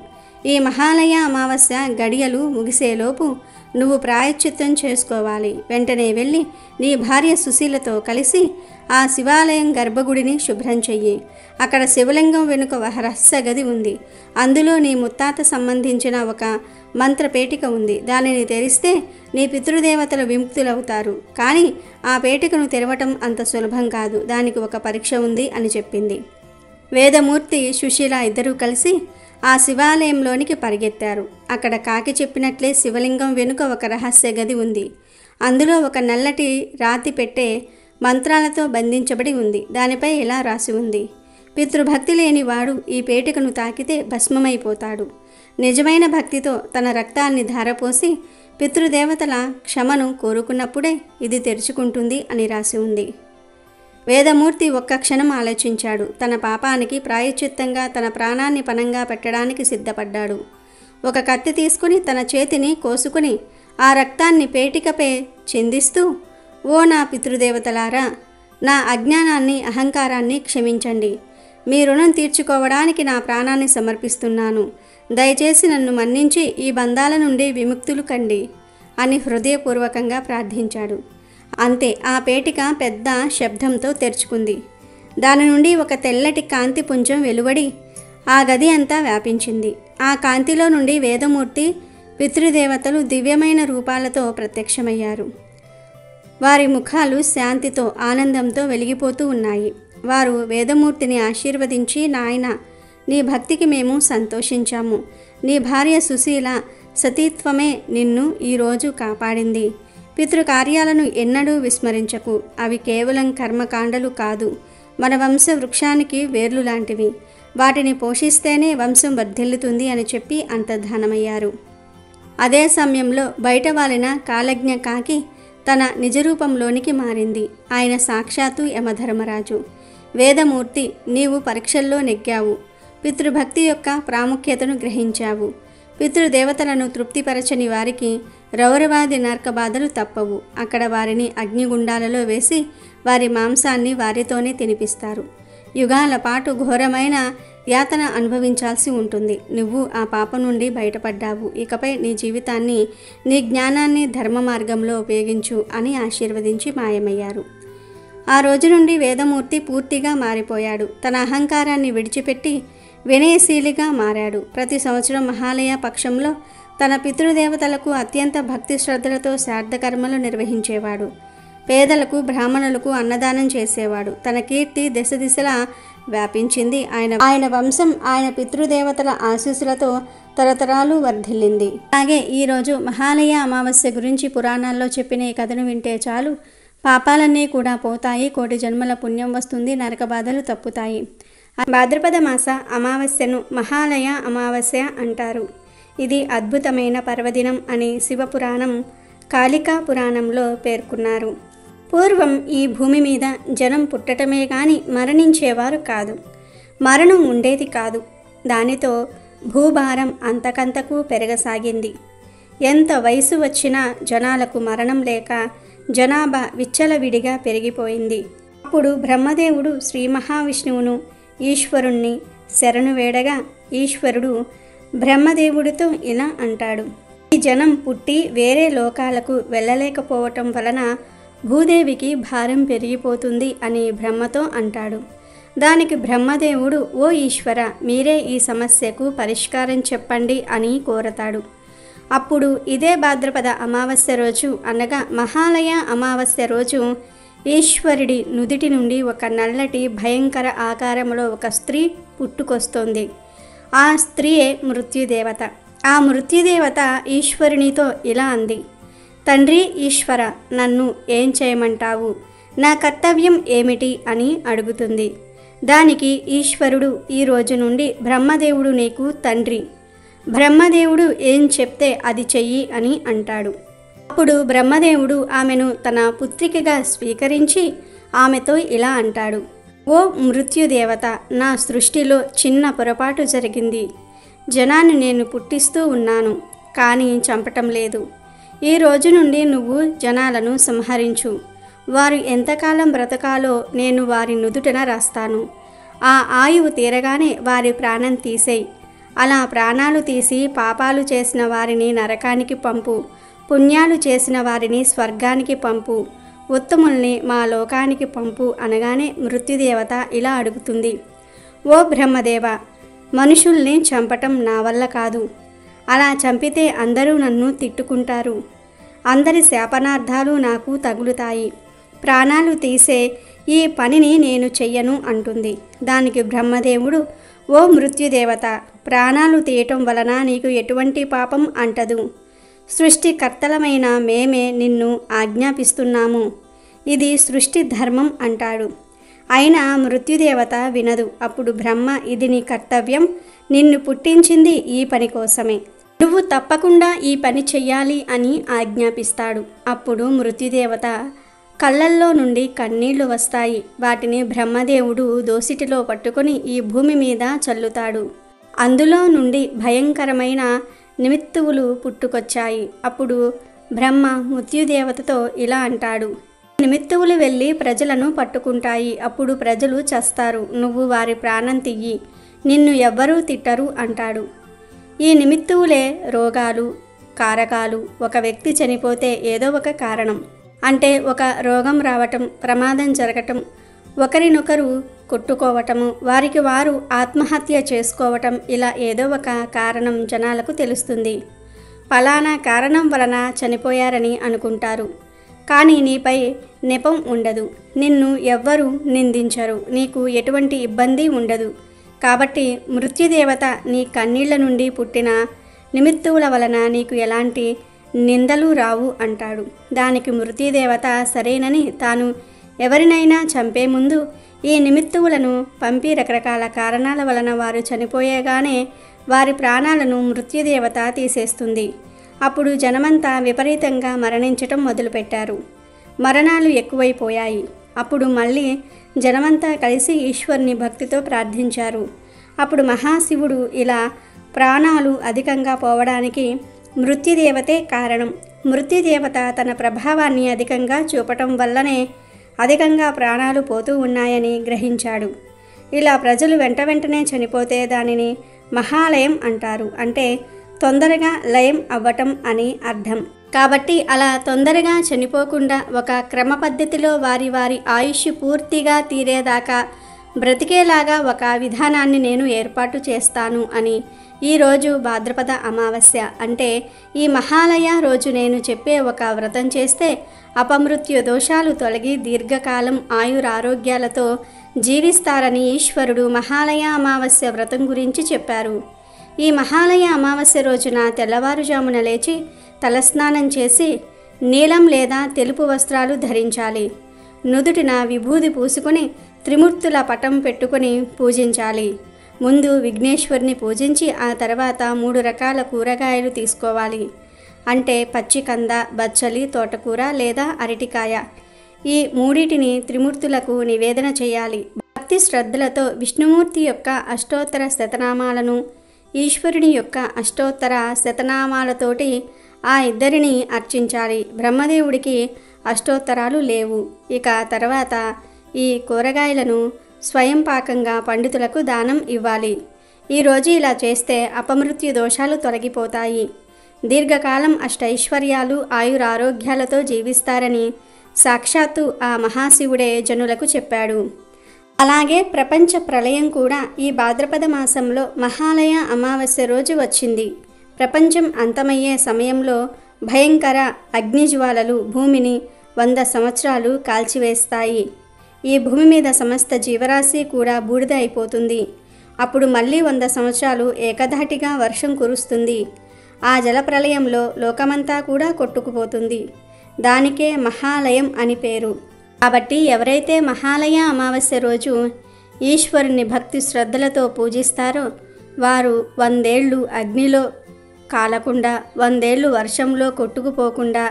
[SPEAKER 2] ఈ మహాలయ అమావాస్య గడియలు ముగిసేలోపు నువ్వు ప్రాయశ్చిత్తం చేసుకోవాలి. వెంటనే వెళ్ళి నీ భార్య సుశీలతో కలిసి ఆ శివాలయం గర్భగుడిని శుభ్రం చెయ్యి. అక్కడ శివలింగం వెనుక ఒక రహస్య గది ఉంది. అందులో నీ ముత్తాత సంబంధించిన ఒక మంత్రపేటిక ఉంది. దానిని తెరిస్తే నీ పితృదేవతలు విముక్తులవుతారు. కానీ ఆ పేటికను తెరవటం అంత సులభం కాదు. దానికి ఒక పరీక్ష ఉంది అని చెప్పింది. వేదమూర్తి, సుశీల ఇద్దరూ కలిసి ఆ శివాలయంలోనికి పరిగెత్తారు. అక్కడ కాకి చెప్పినట్లే శివలింగం వెనుక ఒక రహస్య గది ఉంది. అందులో ఒక నల్లటి రాతి పెట్టె మంత్రాలతో బంధించబడి ఉంది. దానిపై ఇలా రాసి ఉంది: పితృభక్తి లేని వాడు ఈ పేటికను తాకితే భస్మమైపోతాడు. నిజమైన భక్తితో తన రక్తాన్ని ధారపోసి పితృదేవతల క్షమను కోరుకున్నప్పుడే ఇది తెరుచుకుంటుంది అని రాసి ఉంది. వేదమూర్తి ఒక్క క్షణం ఆలోచించాడు. తన పాపానికి ప్రాయశ్చిత్తంగా తన ప్రాణాన్ని పణంగా పెట్టడానికి సిద్ధపడ్డాడు. ఒక కత్తి తీసుకుని తన చేతిని కోసుకుని ఆ రక్తాన్ని పేటికపై చిందిస్తూ, ఓ నా పితృదేవతలారా, నా అజ్ఞానాన్ని, అహంకారాన్ని క్షమించండి. మీ రుణం తీర్చుకోవడానికి నా ప్రాణాన్ని సమర్పిస్తున్నాను. దయచేసి నన్ను మన్నించి ఈ బంధాల నుండి విముక్తులు కండి అని హృదయపూర్వకంగా ప్రార్థించాడు. అంతే, ఆ పేటిక పెద్ద శబ్దంతో తెరుచుకుంది. దాని నుండి ఒక తెల్లటి కాంతి పుంజం వెలువడి ఆ గది అంతా వ్యాపించింది. ఆ కాంతిలో నుండి వేదమూర్తి, పితృదేవతలు దివ్యమైన రూపాలతో ప్రత్యక్షమయ్యారు. వారి ముఖాలు శాంతితో, ఆనందంతో వెలిగిపోతూ ఉన్నాయి. వారు వేదమూర్తిని ఆశీర్వదించి, నాయన, నీ భక్తికి మేము సంతోషించాము. నీ భార్య సుశీల సతీత్వమే నిన్ను ఈరోజు కాపాడింది. పితృకార్యాలను ఎన్నడూ విస్మరించకు. అవి కేవలం కర్మకాండలు కాదు, మన వంశ వృక్షానికి వేర్లు లాంటివి. వాటిని పోషిస్తేనే వంశం వర్ధిల్లుతుంది అని చెప్పి అంతర్ధానమయ్యారు. అదే సమయంలో బయట వాలిన కాలజ్ఞ కాకి తన నిజరూపంలోనికి మారింది. ఆయన సాక్షాత్తు యమధర్మరాజు. వేదమూర్తి, నీవు పరీక్షల్లో నెగ్గావు. పితృభక్తి యొక్క ప్రాముఖ్యతను గ్రహించావు. పితృదేవతలను తృప్తిపరచని వారికి రౌరవాది నరకబాధలు తప్పవు. అక్కడ వారిని అగ్నిగుండాలలో వేసి వారి మాంసాన్ని వారితోనే తినిపిస్తారు. యుగాల పాటు ఘోరమైన యాతన అనుభవించాల్సి ఉంటుంది. నువ్వు ఆ పాపం నుండి బయటపడ్డావు. ఇకపై నీ జీవితాన్ని, నీ జ్ఞానాన్ని ధర్మ మార్గంలో ఉపయోగించు అని ఆశీర్వదించి మాయమయ్యారు. ఆ రోజు నుండి వేదమూర్తి పూర్తిగా మారిపోయాడు. తన అహంకారాన్ని విడిచిపెట్టి వినయశీలిగా మారాడు. ప్రతి సంవత్సరం మహాలయ పక్షంలో తన పితృదేవతలకు అత్యంత భక్తి శ్రద్ధలతో శ్రాద్ధకర్మలు నిర్వహించేవాడు. పేదలకు, బ్రాహ్మణులకు అన్నదానం చేసేవాడు. తన కీర్తి దశ దిశలా వ్యాపించింది. ఆయన వంశం ఆయన పితృదేవతల ఆశీస్సులతో తరతరాలు వర్ధిల్లింది. అలాగే ఈరోజు మహాలయ అమావాస్య గురించి పురాణాల్లో చెప్పిన ఈ కథను వింటే చాలు, పాపాలన్నీ కూడా పోతాయి, కోటి జన్మల పుణ్యం వస్తుంది, నరక బాధలు తప్పుతాయి. భాద్రపద మాస అమావాస్యను మహాలయ అమావాస్య అంటారు. ఇది అద్భుతమైన పర్వదినం అని శివపురాణం, కాళికా పురాణంలో పేర్కొన్నారు. పూర్వం ఈ భూమి మీద జనం పుట్టటమే కానీ మరణించేవారు కాదు. మరణం ఉండేది కాదు. దానితో భూభారం అంతకంతకు పెరగసాగింది. ఎంత వయసు వచ్చినా జనాలకు మరణం లేక జనాభా విచ్చలవిడిగా పెరిగిపోయింది. అప్పుడు బ్రహ్మదేవుడు శ్రీ మహావిష్ణువును, ఈశ్వరుణ్ణి శరణు వేడగా ఈశ్వరుడు బ్రహ్మదేవుడితో ఇలా అంటాడు: ఈ జనం పుట్టి వేరే లోకాలకు వెళ్ళలేకపోవటం వలన భూదేవికి భారం పెరిగిపోతుంది అని బ్రహ్మతో అంటాడు. దానికి బ్రహ్మదేవుడు, ఓ ఈశ్వర, మీరే ఈ సమస్యకు పరిష్కారం చెప్పండి అని కోరతాడు. అప్పుడు ఇదే భాద్రపద అమావాస్య రోజు, అనగా మహాలయ అమావాస్య రోజు, ఈశ్వరుడి నుదిటి నుండి ఒక నల్లటి భయంకర ఆకారంలో ఒక స్త్రీ పుట్టుకొస్తోంది. ఆ స్త్రీయే మృత్యుదేవత. ఆ మృత్యుదేవత ఈశ్వరునితో ఇలా అంది: తండ్రి ఈశ్వర, నన్ను ఏం చేయమంటావు? నా కర్తవ్యం ఏమిటి అని అడుగుతుంది. దానికి ఈశ్వరుడు, ఈ రోజు నుండి బ్రహ్మదేవుడు నీకు తండ్రి. బ్రహ్మదేవుడు ఏం చెప్తే అది చెయ్యి అని అంటాడు. అప్పుడు బ్రహ్మదేవుడు ఆమెను తన పుత్రికగా స్వీకరించి ఆమెతో ఇలా అంటాడు: ఓ మృత్యుదేవత, నా సృష్టిలో చిన్న పొరపాటు జరిగింది. జనాన్ని నేను పుట్టిస్తూ ఉన్నాను, కానీ చంపటం లేదు. ఈ రోజు నుండి నువ్వు జనాలను సంహరించు. వారు ఎంతకాలం బ్రతకాలో నేను వారి నుదుటన రాస్తాను. ఆ ఆయువు తీరగానే వారి ప్రాణం తీసేయి. అలా ప్రాణాలు తీసి పాపాలు చేసిన వారిని నరకానికి పంపు, పుణ్యాలు చేసిన వారిని స్వర్గానికి పంపు, ఉత్తముల్ని మా లోకానికి పంపు అనగానే మృత్యుదేవత ఇలా అడుగుతుంది: ఓ బ్రహ్మదేవ, మనుషుల్ని చంపటం నా వల్ల కాదు. అలా చంపితే అందరూ నన్ను తిట్టుకుంటారు. అందరి శాపనార్థాలు నాకు తగులుతాయి. ప్రాణాలు తీసే ఈ పనిని నేను చెయ్యను అంటుంది. దానికి బ్రహ్మదేవుడు: ఓ మృత్యుదేవత, ప్రాణాలు తీయటం వలన నీకు ఎటువంటి పాపం అంటదు. సృష్టికర్తలమైన మేమే నిన్ను ఆజ్ఞాపిస్తున్నాము. ఇది సృష్టి ధర్మం అంటాడు. అయినా మృత్యుదేవత వినదు. అప్పుడు బ్రహ్మ: ఇది నీ కర్తవ్యం, నిన్ను పుట్టించింది ఈ పని కోసమే, నువ్వు తప్పకుండా ఈ పని చెయ్యాలి అని ఆజ్ఞాపిస్తాడు. అప్పుడు మృత్యుదేవత కళ్ళల్లో నుండి కన్నీళ్లు వస్తాయి. వాటిని బ్రహ్మదేవుడు దోసిటిలో పట్టుకొని ఈ భూమి మీద చల్లుతాడు. అందులో నుండి భయంకరమైన నిమిత్తువులు పుట్టుకొచ్చాయి. అప్పుడు బ్రహ్మ మృత్యుదేవతతో ఇలా అంటాడు: నిమిత్తువులు వెళ్ళి ప్రజలను పట్టుకుంటాయి. అప్పుడు ప్రజలు చస్తారు. నువ్వు వారి ప్రాణం తీయి, నిన్ను ఎవ్వరూ తిట్టరు అంటాడు. ఈ నిమిత్తువులే రోగాలు, కారకాలు. ఒక వ్యక్తి చనిపోతే ఏదో ఒక కారణం, అంటే ఒక రోగం రావటం, ప్రమాదం జరగటం, ఒకరినొకరు కొట్టుకోవటము, వారికి వారు ఆత్మహత్య చేసుకోవటం, ఇలా ఏదో ఒక కారణం జనాలకు తెలుస్తుంది. ఫలానా కారణం వలన చనిపోయారని అనుకుంటారు. కానీ నీపై నెపం ఉండదు, నిన్ను ఎవ్వరూ నిందించరు, నీకు ఎటువంటి ఇబ్బంది ఉండదు. కాబట్టి మృత్యుదేవత నీ కన్నీళ్ల నుండి పుట్టిన నిమిత్తువుల వలన నీకు ఎలాంటి నిందలు రావు అంటాడు. దానికి మృత్యుదేవత సరేనని తాను ఎవరినైనా చంపే ముందు ఈ నిమిత్తువులను పంపి రకరకాల కారణాల వలన వారు చనిపోయేగానే వారి ప్రాణాలను మృత్యుదేవత తీసేస్తుంది. అప్పుడు జనమంతా విపరీతంగా మరణించటం మొదలుపెట్టారు. మరణాలు ఎక్కువైపోయాయి. అప్పుడు మళ్ళీ జనమంతా కలిసి ఈశ్వరుని భక్తితో ప్రార్థించారు. అప్పుడు మహాశివుడు ఇలా ప్రాణాలు అధికంగా పోవడానికి మృత్యుదేవతే కారణం. మృత్యుదేవత తన ప్రభావాన్ని అధికంగా చూపటం వల్లనే అధికంగా ప్రాణాలు పోతూ ఉన్నాయని గ్రహించాడు. ఇలా ప్రజలు వెంటనే చనిపోతే దానిని మహాలయం అంటారు. అంటే తొందరగా లయం అవ్వటం అని అర్థం. కాబట్టి అలా తొందరగా చనిపోకుండా ఒక క్రమ పద్ధతిలో వారి వారి ఆయుష్ పూర్తిగా తీరేదాకా బ్రతికేలాగా ఒక విధానాన్ని నేను ఏర్పాటు చేస్తాను అని ఈరోజు భాద్రపద అమావాస్య అంటే ఈ మహాలయ రోజు నేను చెప్పే ఒక వ్రతం చేస్తే అపమృత్యు దోషాలు తొలగి దీర్ఘకాలం ఆయురారోగ్యాలతో జీవిస్తారని ఈశ్వరుడు మహాలయ అమావాస్య వ్రతం గురించి చెప్పారు. ఈ మహాలయ అమావాస్య రోజున తెల్లవారుజామున లేచి తలస్నానం చేసి నీలం లేదా తెలుపు వస్త్రాలు ధరించాలి. నుదుటిన విభూది పూసుకొని త్రిమూర్తుల పటం పెట్టుకొని పూజించాలి. ముందు విఘ్నేశ్వరుని పూజించి ఆ తర్వాత 3 రకాల కూరగాయలు తీసుకోవాలి. అంటే పచ్చికంద, బచ్చలి, తోటకూర లేదా అరటికాయ. ఈ మూడిటిని త్రిమూర్తులకు నివేదన చేయాలి. భక్తి శ్రద్ధలతో విష్ణుమూర్తి యొక్క అష్టోత్తర శతనామాలను, ఈశ్వరుని యొక్క అష్టోత్తర శతనామాలతోటి ఆ ఇద్దరిని అర్చించాలి. బ్రహ్మదేవుడికి అష్టోత్తరాలు లేవు. ఇక తర్వాత ఈ కూరగాయలను స్వయం పాకంగా పండితులకు దానం ఇవ్వాలి. ఈరోజు ఇలా చేస్తే అపమృత్యు దోషాలు తొలగిపోతాయి. దీర్ఘకాలం అష్టైశ్వర్యాలు ఆయురారోగ్యాలతో జీవిస్తారని సాక్షాత్తు ఆ మహాశివుడే జనులకు చెప్పాడు. అలాగే ప్రపంచ ప్రళయం కూడా ఈ భాద్రపద మాసంలో మహాలయ అమావాస్య రోజు వచ్చింది. ప్రపంచం అంతమయ్యే సమయంలో భయంకర అగ్నిజ్వాలలు భూమిని 100 సంవత్సరాలు కాల్చివేస్తాయి. ఈ భూమి మీద సమస్త జీవరాశి కూడా బూడిద అయిపోతుంది. అప్పుడు మళ్ళీ 100 సంవత్సరాలు ఏకధాటిగా వర్షం కురుస్తుంది. ఆ జలప్రలయంలో లోకమంతా కూడా కొట్టుకుపోతుంది. దానికే మహాలయం అని పేరు. కాబట్టి ఎవరైతే మహాలయ అమావాస్య రోజు ఈశ్వరుని భక్తి శ్రద్ధలతో పూజిస్తారో వారు 100 ఏళ్ళు అగ్నిలో కాలకుండా 100 ఏళ్ళు వర్షంలో కొట్టుకుపోకుండా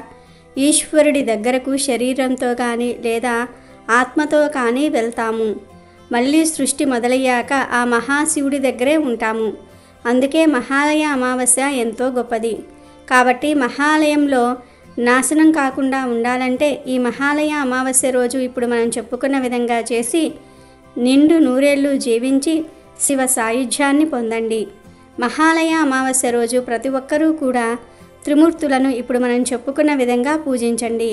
[SPEAKER 2] ఈశ్వరుడి దగ్గరకు శరీరంతో కానీ లేదా ఆత్మతో కానీ వెళ్తాము. మళ్ళీ సృష్టి మొదలయ్యాక ఆ మహాశివుడి దగ్గరే ఉంటాము. అందుకే మహాలయ అమావాస్య ఎంతో గొప్పది. కాబట్టి మహాలయంలో నాశనం కాకుండా ఉండాలంటే ఈ మహాలయ అమావాస్య రోజు ఇప్పుడు మనం చెప్పుకున్న విధంగా చేసి నిండు 100 ఏళ్ళు జీవించి శివ సాయుధ్యాన్ని పొందండి. మహాలయ అమావాస్య రోజు ప్రతి ఒక్కరూ కూడా త్రిమూర్తులను ఇప్పుడు మనం చెప్పుకున్న విధంగా పూజించండి.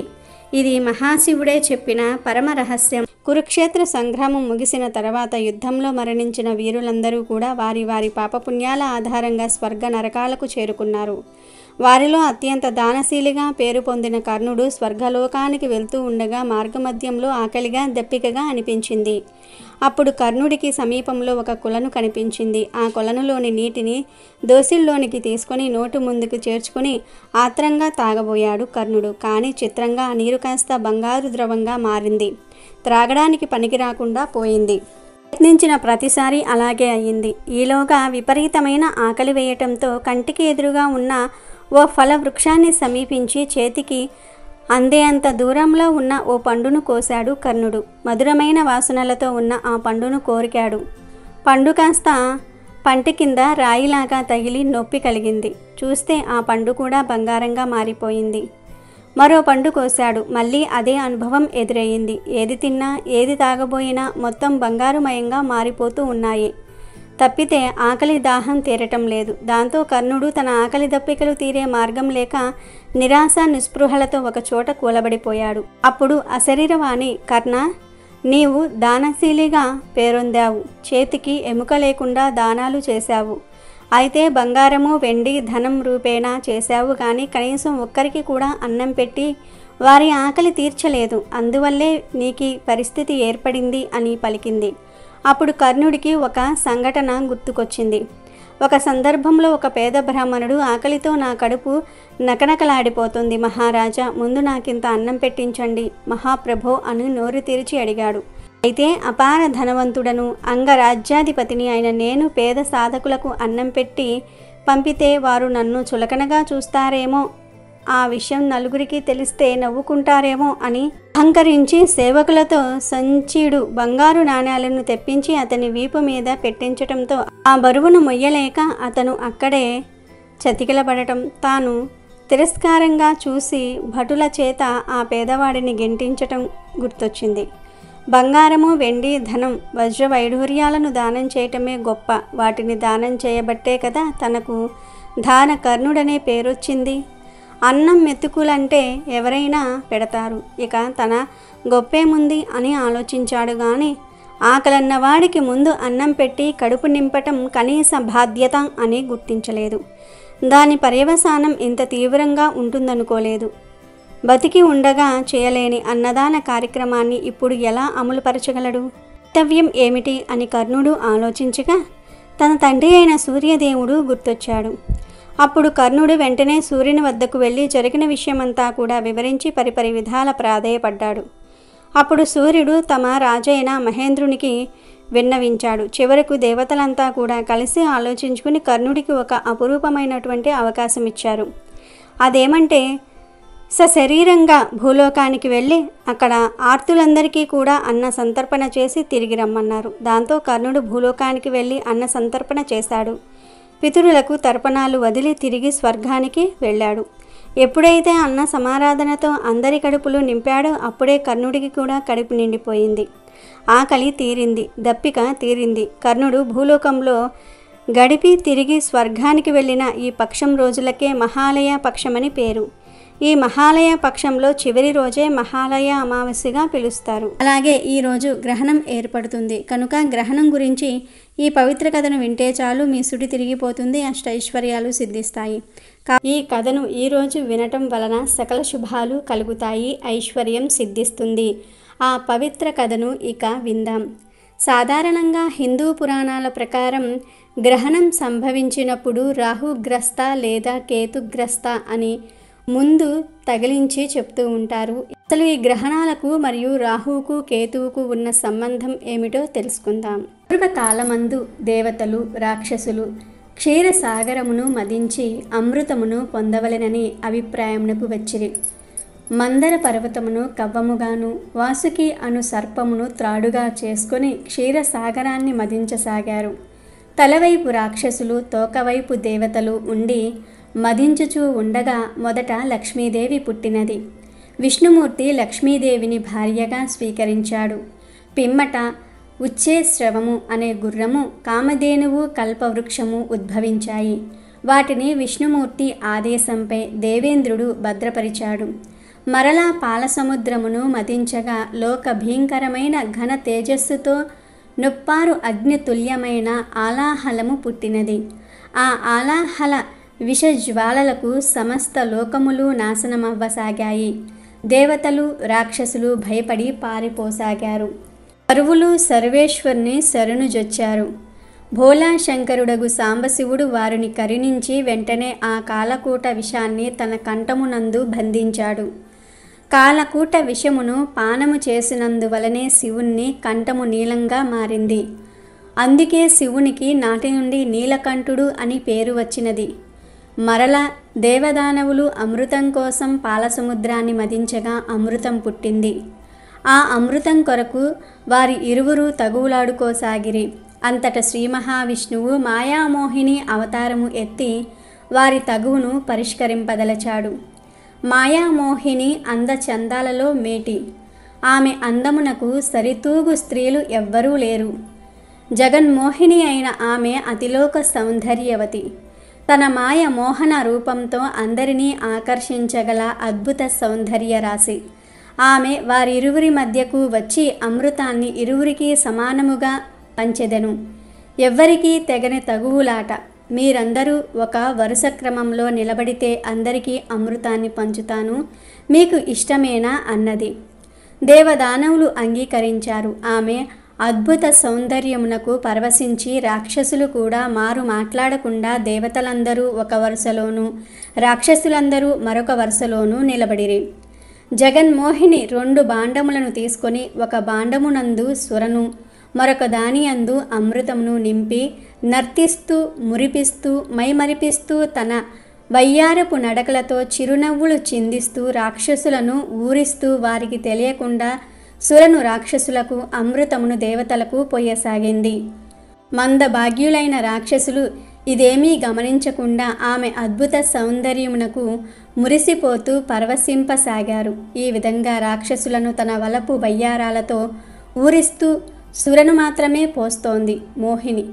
[SPEAKER 2] ఇది మహాశివుడే చెప్పిన పరమ రహస్యం. కురుక్షేత్ర సంగ్రామం ముగిసిన తర్వాత యుద్ధంలో మరణించిన వీరులందరూ కూడా వారి వారి పాపపుణ్యాల ఆధారంగా స్వర్గ నరకాలకు చేరుకున్నారు. వారిలో అత్యంత దానశీలిగా పేరు పొందిన కర్ణుడు స్వర్గలోకానికి వెళ్తూ ఉండగా మార్గమధ్యంలో ఆకలిగా దప్పికగా అనిపించింది. అప్పుడు కర్ణుడికి సమీపంలో ఒక కొలను కనిపించింది. ఆ కొలనులోని నీటిని దోసిల్లోనికి తీసుకొని నోటు ముందుకు చేర్చుకుని ఆత్రంగా తాగబోయాడు కర్ణుడు. కానీ చిత్రంగా ఆ నీరు కాస్త బంగారు ద్రవంగా మారింది. త్రాగడానికి పనికి రాకుండా పోయింది. ప్రయత్నించిన ప్రతిసారి అలాగే అయ్యింది. ఈలోగా విపరీతమైన ఆకలి వేయటంతో కంటికి ఎదురుగా ఉన్న ఓ ఫల వృక్షాన్ని సమీపించి చేతికి అందే అంత దూరంలో ఉన్న ఓ పండును కోశాడు కర్ణుడు. మధురమైన వాసనలతో ఉన్న ఆ పండును కోరికాడు. పండు కాస్త పంటి కింద రాయిలాగా తగిలి నొప్పి కలిగింది. చూస్తే ఆ పండు కూడా బంగారంగా మారిపోయింది. మరో పండు కోశాడు. మళ్ళీ అదే అనుభవం ఎదురయ్యింది. ఏది తిన్నా ఏది తాగబోయినా మొత్తం బంగారుమయంగా మారిపోతూ ఉన్నాయి. తప్పితే ఆకలి దాహం తీరటం లేదు. దాంతో కర్ణుడు తన ఆకలి దప్పికలు తీరే మార్గం లేక నిరాశ నిస్పృహలతో ఒక చోట కూలబడిపోయాడు. అప్పుడు అశరీరవాణి, కర్ణ, నీవు దానశీలిగా పేరొందావు. చేతికి ఎముక లేకుండా దానాలు చేశావు. అయితే బంగారము వెండి ధనం రూపేణా చేశావు, కానీ కనీసం ఒక్కరికి కూడా అన్నం పెట్టి వారి ఆకలి తీర్చలేదు. అందువల్లే నీకీ పరిస్థితి ఏర్పడింది అని పలికింది. అప్పుడు కర్ణుడికి ఒక సంఘటన గుర్తుకొచ్చింది. ఒక సందర్భంలో ఒక పేద బ్రాహ్మణుడు, ఆకలితో నా కడుపు నకనకలాడిపోతుంది మహారాజా, ముందు నాకింత అన్నం పెట్టించండి మహాప్రభో అని నోరు తెరిచి అడిగాడు. అయితే అపార ధనవంతుడను అంగరాజ్యాధిపతిని అయిన నేను పేద సాధకులకు అన్నం పెట్టి పంపితే వారు నన్ను చులకనగా చూస్తారేమో, ఆ విషయం నలుగురికి తెలిస్తే నవ్వుకుంటారేమో అని అహంకరించి సేవకులతో సంచీడు బంగారు నాణ్యాలను తెప్పించి అతని వీపు మీద పెట్టించటంతో ఆ బరువును మొయ్యలేక అతను అక్కడే చతికిలబడటం తాను తిరస్కారంగా చూసి భటుల చేత ఆ పేదవాడిని గెంటించటం గుర్తొచ్చింది. బంగారము వెండి ధనం వజ్ర వైఢూర్యాలను దానం చేయటమే గొప్ప. వాటిని దానం చేయబట్టే కదా తనకు దాన కర్ణుడనే పేరొచ్చింది. అన్నం మెతుకులంటే ఎవరైనా పెడతారు, ఇక తన గొప్పేముంది అని ఆలోచించాడు. కానీ ఆకలన్న వాడికి ముందు అన్నం పెట్టి కడుపు నింపటం కనీస బాధ్యత అని గుర్తించలేదు. దాని పర్యవసానం ఇంత తీవ్రంగా ఉంటుందనుకోలేదు. బతికి ఉండగా చేయలేని అన్నదాన కార్యక్రమాన్ని ఇప్పుడు ఎలా అమలుపరచగలడు? కర్తవ్యం ఏమిటి అని కర్ణుడు ఆలోచించగా తన తండ్రి అయిన సూర్యదేవుడు గుర్తొచ్చాడు. అప్పుడు కర్ణుడు వెంటనే సూర్యుని వద్దకు వెళ్ళి జరిగిన విషయమంతా కూడా వివరించి పరిపరి విధాల ప్రాధేయపడ్డాడు. అప్పుడు సూర్యుడు తమ రాజైన మహేంద్రునికి విన్నవించాడు. చివరకు దేవతలంతా కూడా కలిసి ఆలోచించుకుని కర్ణుడికి ఒక అపురూపమైనటువంటి అవకాశం ఇచ్చారు. అదేమంటే సశరీరంగా భూలోకానికి వెళ్ళి అక్కడ ఆర్తులందరికీ కూడా అన్న సంతర్పణ చేసి తిరిగి రమ్మన్నారు. దాంతో కర్ణుడు భూలోకానికి వెళ్ళి అన్న సంతర్పణ చేశాడు. పితరులకు తర్పణాలు వదిలి తిరిగి స్వర్గానికి వెళ్ళాడు. ఎప్పుడైతే అన్న సమారాధనతో అందరి కడుపులు నింపాడో అప్పుడే కర్ణుడికి కూడా కడుపు నిండిపోయింది. ఆకలి తీరింది, దప్పిక తీరింది. కర్ణుడు భూలోకంలో గడిపి తిరిగి స్వర్గానికి వెళ్ళిన ఈ పక్షం రోజులకే మహాలయ పక్షమని పేరు. ఈ మహాలయ పక్షంలో చివరి రోజే మహాలయ అమావాస్యగా పిలుస్తారు. అలాగే ఈరోజు గ్రహణం ఏర్పడుతుంది కనుక గ్రహణం గురించి ఈ పవిత్ర కథను వింటే చాలు మీ సుడి తిరిగిపోతుంది, అష్టైశ్వర్యాలు సిద్ధిస్తాయి. ఈ కథను ఈరోజు వినటం వలన సకల శుభాలు కలుగుతాయి, ఐశ్వర్యం సిద్ధిస్తుంది. ఆ పవిత్ర కథను ఇక విందాం. సాధారణంగా హిందూ పురాణాల ప్రకారం గ్రహణం సంభవించినప్పుడు రాహుగ్రస్త లేదా కేతుగ్రస్త అని ముందు తగిలించి చెప్తూ ఉంటారు. అసలు ఈ గ్రహణాలకు మరియు రాహువుకు కేతువుకు ఉన్న సంబంధం ఏమిటో తెలుసుకుందాం. పూర్వకాలమందు దేవతలు రాక్షసులు క్షీరసాగరమును మదించి అమృతమును పొందవలెనని అభిప్రాయమునకు వచ్చిరి. మందర పర్వతమును కవ్వముగాను వాసుకి అను సర్పమును త్రాడుగా చేసుకొని క్షీరసాగరాన్ని మదించసాగారు. తలవైపు రాక్షసులు తోకవైపు దేవతలు ఉండి మదించుచూ ఉండగా మొదట లక్ష్మీదేవి పుట్టినది. విష్ణుమూర్తి లక్ష్మీదేవిని భార్యగా స్వీకరించాడు. పిమ్మట ఉచ్చేశ్రవము అనే గుర్రము, కామధేనువు, కల్పవృక్షము ఉద్భవించాయి. వాటిని విష్ణుమూర్తి ఆదేశంపై దేవేంద్రుడు భద్రపరిచాడు. మరలా పాలసముద్రమును మదించగా లోక భీంకరమైన ఘన తేజస్సుతో నొప్పారు అగ్నితుల్యమైన ఆలాహలము పుట్టినది. ఆ ఆలాహల విషజ్వాలలకు సమస్త లోకములు నాశనమవ్వసాగాయి. దేవతలు రాక్షసులు భయపడి పారిపోసాగారు. సర్వులు సర్వేశ్వరుని శరణుజొచ్చారు. భోళాశంకరుడగు సాంబశివుడు వారిని కరుణించి వెంటనే ఆ కాలకూట విషాన్ని తన కంఠమునందు బంధించాడు. కాలకూట విషమును పానము చేసినందువలనే శివుని కంఠము నీలంగా మారింది. అందుకే శివునికి నాటి నుండి నీలకంఠుడు అని పేరు వచ్చినది. మరల దేవదానవులు అమృతం కోసం పాలసముద్రాన్ని మదించగా అమృతం పుట్టింది. ఆ అమృతం కొరకు వారి ఇరువురు తగువులాడుకోసాగిరి. అంతట శ్రీ మహావిష్ణువు మాయామోహిని అవతారము ఎత్తి వారి తగువును పరిష్కరింపదలచాడు. మాయామోహిని అందచందాలలో మేటి. ఆమె అందమునకు సరితూగు స్త్రీలు ఎవ్వరూ లేరు. జగన్మోహిని అయిన ఆమె అతిలోక సౌందర్యవతి. తన మాయ మోహన రూపంతో అందరినీ ఆకర్షించగల అద్భుత సౌందర్య రాశి. ఆమె వారిరువురి మధ్యకు వచ్చి అమృతాన్ని ఇరువురికి సమానముగా పంచెదెను. ఎవ్వరికీ తెగని తగువులాట. మీరందరూ ఒక వరుస క్రమంలో నిలబడితే అందరికీ అమృతాన్ని పంచుతాను, మీకు ఇష్టమేనా అన్నది. దేవదానవులు అంగీకరించారు. ఆమె అద్భుత సౌందర్యమునకు పరవశించి రాక్షసులు కూడా మారు మాట్లాడకుండా దేవతలందరూ ఒక వరుసలోనూ రాక్షసులందరూ మరొక వరుసలోనూ నిలబడిరి. జగన్మోహిని 2 భాండములను తీసుకొని ఒక భాండమునందు సురను మరొక దానియందు అమృతమును నింపి నర్తిస్తూ మురిపిస్తూ మైమరిపిస్తూ తన వయ్యారపు నడకలతో చిరునవ్వులు చిందిస్తూ రాక్షసులను ఊరిస్తూ వారికి తెలియకుండా సురను రాక్షసులకు అమృతమును దేవతలకు పోయసాగింది. మందభాగ్యులైన రాక్షసులు ఇదేమీ గమనించకుండా ఆమె అద్భుత సౌందర్యమునకు మురిసిపోతూ పరవశింపసాగారు. ఈ విధంగా రాక్షసులను తన వలపు వయ్యారాలతో ఊరిస్తూ సురను మాత్రమే పోస్తోంది మోహిని.